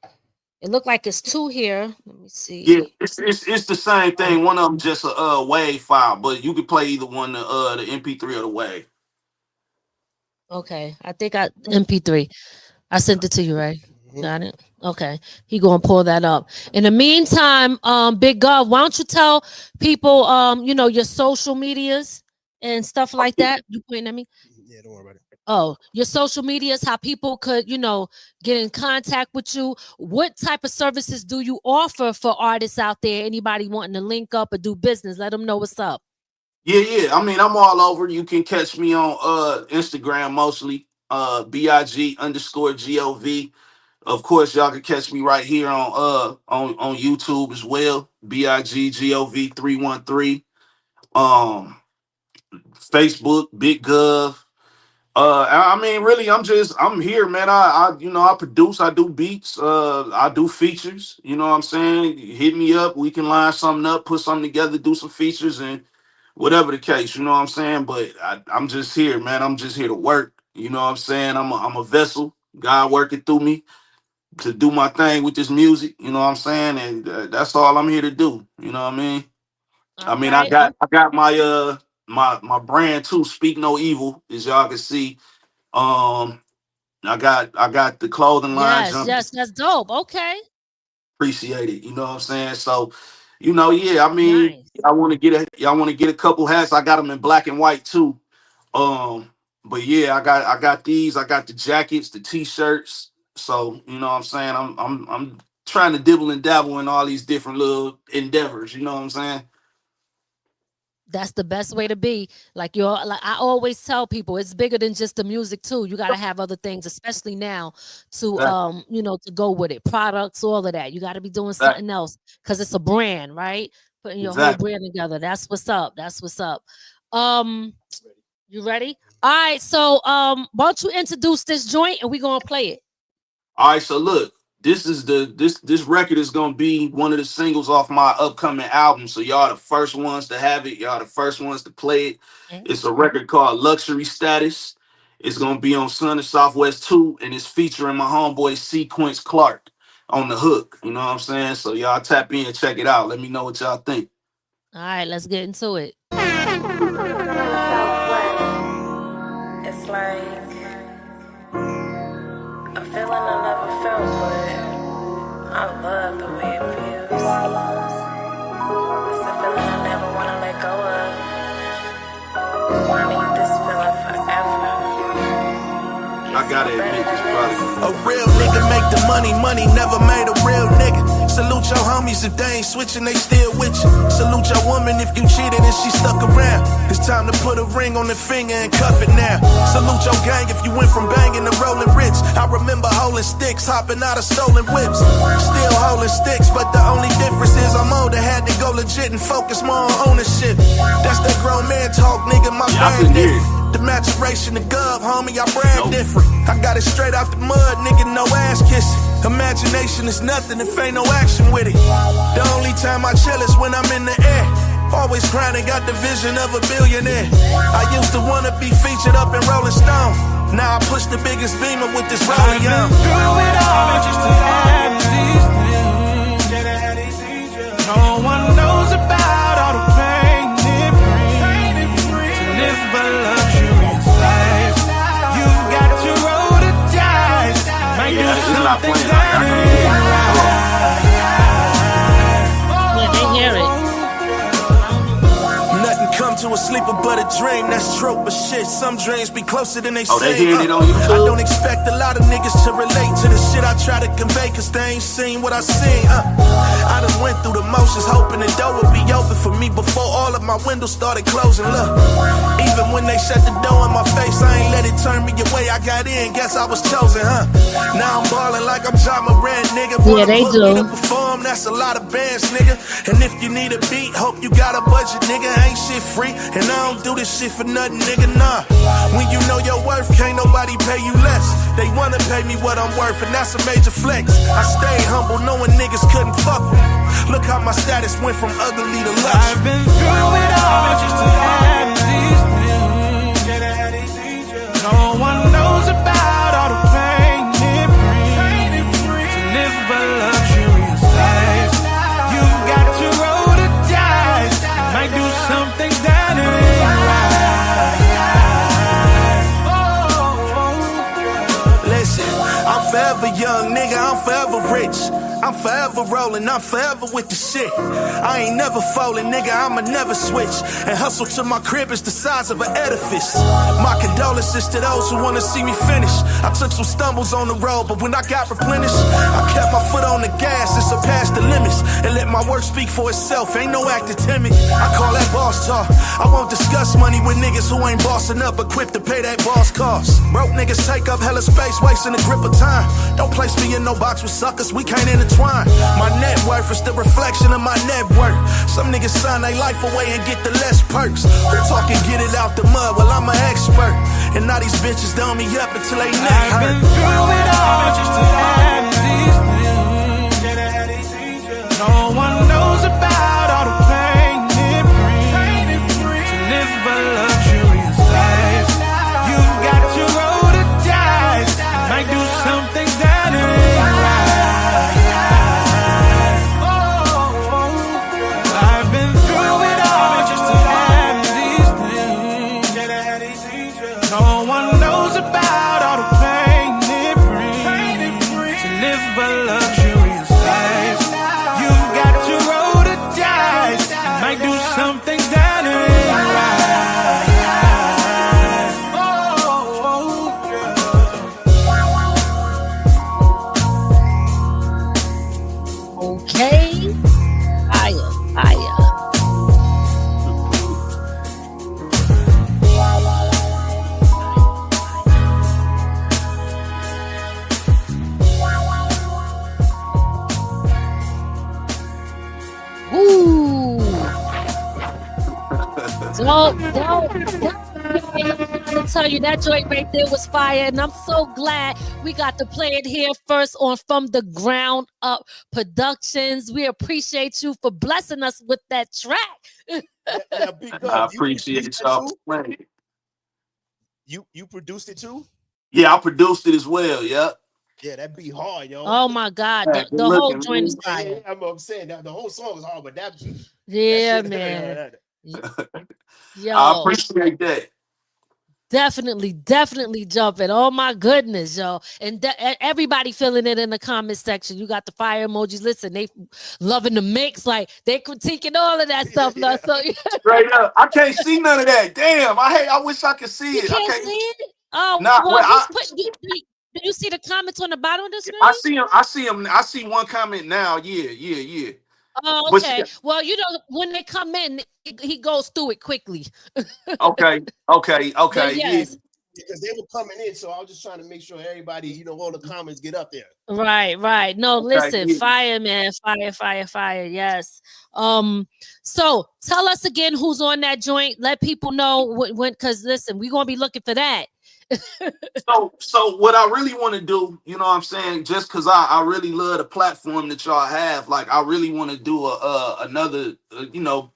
It looked like it's two here. Let me see. Yeah, it's the same thing. One of them just a WAV file, but you can play either one, the MP3 or the WAV. Okay, I think I MP3. I sent it to you, right? Got it. Okay, he gonna pull that up. In the meantime, Big Gov, why don't you tell people, your social medias and stuff like that? You pointing at me? Yeah, don't worry about it. Oh, your social medias, how people could, get in contact with you. What type of services do you offer for artists out there? Anybody wanting to link up or do business? Let them know what's up. Yeah. I mean, I'm all over. You can catch me on Instagram mostly, BIG_GOV. Of course, y'all can catch me right here on YouTube as well, BIGGOV313. Facebook, Big Gov. I mean, really, I'm here, man. I produce, I do beats, I do features. You know what I'm saying? Hit me up, we can line something up, put something together, do some features, and whatever the case. You know what I'm saying? But I'm just here, man. I'm just here to work. You know what I'm saying? I'm a vessel. God working through me to do my thing with this music. You know what I'm saying? And that's all I'm here to do. You know what I mean? I got my my brand too. Speak No Evil, as y'all can see. I got the clothing line. Yes, that's dope. Okay. Appreciate it. You know what I'm saying? So, yeah. I mean, Nice. y'all want to get a couple hats. I got them in black and white too. But yeah, I got these. I got the jackets, the t-shirts. So you know what I'm saying? I'm trying to dibble and dabble in all these different little endeavors. You know what I'm saying? That's the best way to be. Like I always tell people, it's bigger than just the music too. You got to have other things, especially now, to to go with it. Products, all of that. You got to be doing something else because it's a brand, right? Putting your whole brand together. That's what's up. You ready? All right. So why don't you introduce this joint and we're gonna play it? All right. So look, This record is gonna be one of the singles off my upcoming album. So y'all the first ones to have it. Y'all the first ones to play it. It's a record called Luxury Status. It's gonna be on Sun and Southwest 2, and it's featuring my homeboy Sequence Clark on the hook. You know what I'm saying? So y'all tap in and check it out. Let me know what y'all think. All right, let's get into it. It's like a feeling I never felt, but I love the way it feels. It's a feeling I never want to let go of. I need this feeling forever. I gotta admit this, brother. A real nigga make the money, money never made a real nigga. Salute your homies if they ain't switching, they still with you. Salute your woman if you cheated and she stuck around. It's time to put a ring on the finger and cuff it now. Salute your gang if you went from banging to rolling rich. I remember holding sticks, hopping out of stolen whips. Still holding sticks, but the only difference is I'm older, had to go legit and focus more on ownership. That's that grown man talk, nigga, my brand different. The maturation of gov, homie, I brand different. I got it straight out the mud, nigga, no ass kissing. Imagination is nothing if ain't no action with it. The only time I chill is when I'm in the air. Always grinding, got the vision of a billionaire. I used to wanna be featured up in Rolling Stone. Now I push the biggest beamer with this rolling young. Through it all just to have these things. No one knows about all the pain it brings. To live a luxurious life, you've got to roll the dice. Might do something that ain't right. Yeah, they hear it. Nothing come to a sleeper but a dream, that's trope but shit. Some dreams be closer than they seem. They hearing it on YouTube? I don't expect a lot of niggas to relate to the shit I try to convey, cause they ain't seen what I seen. I done went through the motions, hoping the door would be open for me before all of my windows started closing. Look, even when they shut the door in my face, I ain't let it turn me away. I got in, guess I was chosen, Now I'm ballin' like I'm John Moran, nigga. Yeah, they do. To perform, that's a lot of bands, nigga. And if you need a beat, hope you got a budget, nigga. Ain't shit free, and I don't do this shit for nothing, nigga, nah. When you know your worth, can't nobody pay you less. They wanna pay me what I'm worth, and that's a major flex. I stayed humble, knowing niggas couldn't fuck with me. Look how my status went from ugly to lush. I've been through it all just to have these things. No one knows about all the pain it brings. To live a luxurious life, you've got to roll the dice. Might do something that ain't right. Listen, I'm forever young, nigga, I'm forever rich. I'm forever rolling, I'm forever with the shit. I ain't never falling, nigga, I'ma never switch. And hustle till my crib is the size of an edifice. My condolences to those who wanna see me finish. I took some stumbles on the road, but when I got replenished, I kept my foot on the gas and surpassed the limits. And let my work speak for itself, ain't no acting timid. I call that boss talk. I won't discuss money with niggas who ain't bossing up, equipped to pay that boss cost. Broke niggas take up hella space, wasting the grip of time. Don't place me in no box with suckers, we can't intertwine. My net worth is the reflection of my net worth. Some niggas sign their life away and get the less perks. Who talking get it out the mud? Well, I'm an expert. And now these bitches dome me up until they neck hurt. I've been through it all just to have these things. No one knows about all the pain it brings. To live a luxurious life, you've got to roll the dice. Might do something that ain't right. I've been through it all just to have these things. No one knows about all the pain it brings. To live a luxurious life, you've got to roll the dice. Might do something that ain't right. Okay. Fire, fire. Ooh. Don't tell you that joint right there was fire, and I'm so glad we got to play it here first on From the Ground Up Productions. We appreciate you for blessing us with that track. Now, Big I Gov, you appreciate produced it y'all too? playing it. You produced it too? Yeah, I produced it as well. Yep. Yeah, that'd be hard, yo. Oh my God, Man, good the whole looking, joint is Yeah, fire. I'm saying that the whole song is hard, but that Yeah, shit, man. I Yo, appreciate that. definitely jumping. Oh my goodness, yo. And everybody feeling it in the comment section. You got the fire emojis. Listen, they loving the mix, like they critiquing all of that stuff. yeah. So Straight up. I can't see none of that. Damn. I wish I could see you it. I can't can't. see it? Oh, Nah, well, well, who's putting do you see the comments on the bottom of the screen? I see him. I see him. I see one comment now. Yeah. Oh, But see, okay. Well, you know, when they come in, he goes through it quickly. okay. But Yeah. yes, Because they were coming in, so I was just trying to make sure everybody, all the comments get up there. right. No, Okay. listen, Yeah. fire, man, fire. Yes. So tell us again who's on that joint. Let people know when, because listen, we're gonna be looking for that. So what I really want to do, you know what I'm saying, just because I really love the platform that y'all have, like I really want to do another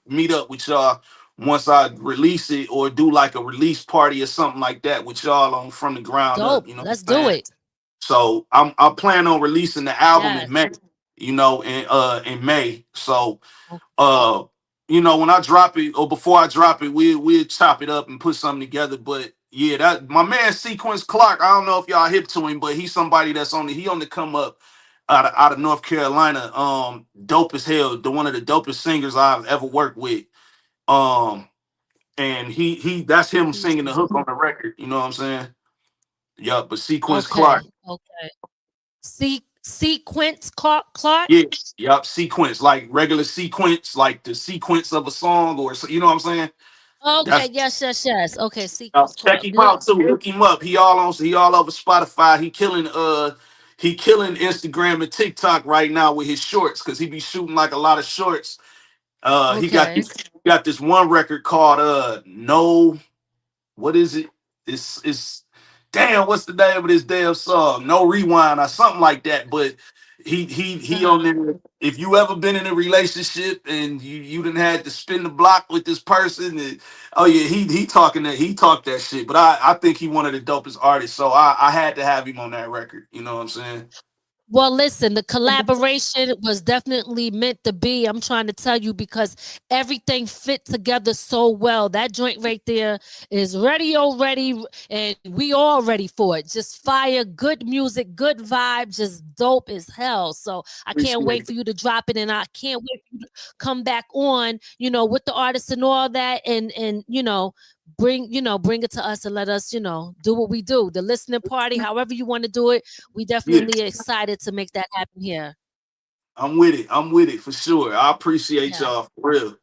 meet up with y'all once I release it, or do like a release party or something like that with y'all on From the Ground Up, Dope. you know what Let's I'm do saying? it. So I plan on releasing the album Yes. in May, in May. So Okay. when I drop it, or before I drop it, we'll chop it up and put something together. But yeah, that my man Sequence Clark, I don't know if y'all hip to him, but he's somebody that's on the come up out of North Carolina. Dope as hell, one of the dopest singers I've ever worked with. And he that's him singing the Appreciate hook it. on the record, you know what I'm saying? Yup, but Sequence Clark. Okay. Sequence Clark. Yeah, yup, sequence, like regular sequence, like the sequence of a song, or you know what I'm saying? Okay, That's yes. Okay, Sequence check Clark. him out too. Look him up. He all over Spotify. He killing Instagram and TikTok right now with his shorts, because he be shooting like a lot of shorts. He got Okay. this one record called No, what is it? It's damn, what's the name of this damn song? No Rewind or something like that. But he on Uh-huh. there. If you ever been in a relationship and you done had to spin the block with this person, and, oh yeah, he talked that shit. But I think he one of the dopest artists. So I had to have him on that record. You know what I'm saying? Well, listen, the collaboration was definitely meant to be. I'm trying to tell you, because everything fit together so well. That joint right there is ready, and we all ready for it. Just fire, good music, good vibe, just dope as hell. So I can't Appreciate wait it. for you to drop it, and I can't wait for you to come back on, with the artists and all that, and bring it to us and let us, do what we do. The listening party, however you want to do it. We Yeah, definitely excited to make that happen here. I'm with it. I'm with it for sure. I appreciate Yeah, y'all for real.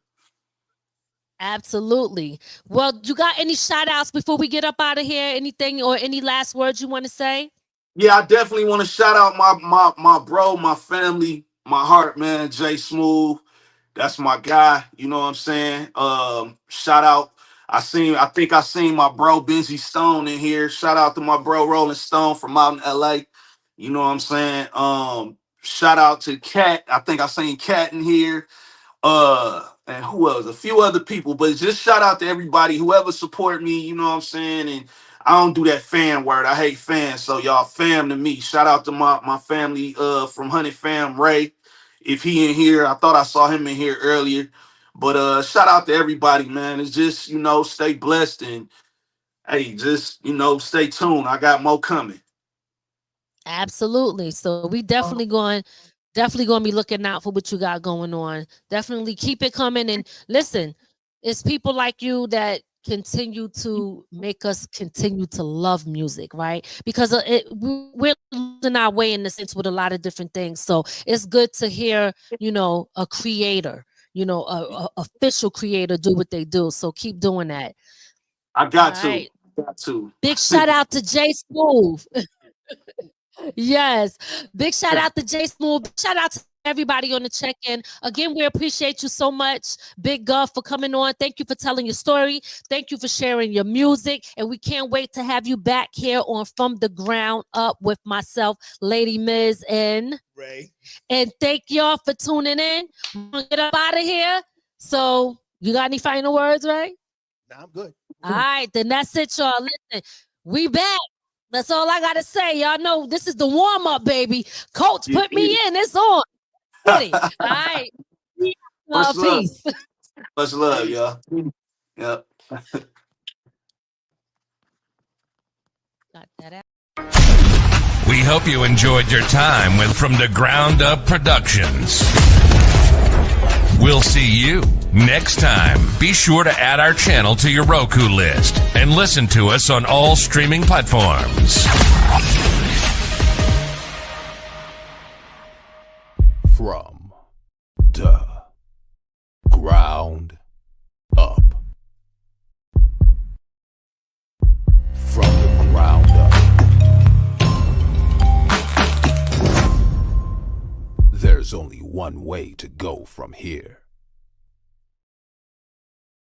absolutely. Well, you got any shout outs before we get up out of here? Anything or any last words you want to say? Yeah, I definitely want to shout out my bro, my family, my heart, man, Jay Smooth. That's my guy. You know what I'm saying? Shout out. I seen my bro Benji Stone in here. Shout out to my bro Rolling Stone from out in LA. You know what I'm saying? Shout out to Cat. I think I seen Cat in here. And who else? A few other people, but just shout out to everybody, whoever support me, you know what I'm saying? And I don't do that fan word. I hate fans. So y'all fam to me. Shout out to my family from Honey Fam, Ray. If he in here, I thought I saw him in here earlier. But shout out to everybody, man. It's just, stay blessed, and hey, just, stay tuned. I got more coming. Absolutely. So we definitely going to be looking out for what you got going on. Definitely keep it coming. And listen, it's people like you that continue to make us continue to love music, right? Because we're losing our way in the sense with a lot of different things. So it's good to hear, a creator, a official creator do what they do. So keep doing that. I All got to. right. Got to. Big shout out to Jay Smooth. Yes. Big shout out to Jay Smooth. Big shout out to everybody on the check-in. Again, we appreciate you so much, Big Gov, for coming on. Thank you for telling your story. Thank you for sharing your music. And we can't wait to have you back here on From the Ground Up with myself, Lady Miz, and Ray. And thank y'all for tuning in. We're going to get up out of here. So you got any final words, Ray? Nah, I'm good. All right, then that's it, y'all. Listen, we back. That's all I got to say. Y'all know this is the warm-up, baby. Coach, put me in. It's on. Ready. All right. Much love. Peace. Much love, y'all. Yep. Got that out. We hope you enjoyed your time with From the Ground Up Productions. We'll see you next time. Be sure to add our channel to your Roku list and listen to us on all streaming platforms. From the ground up. From the ground up. There's only one way to go from here.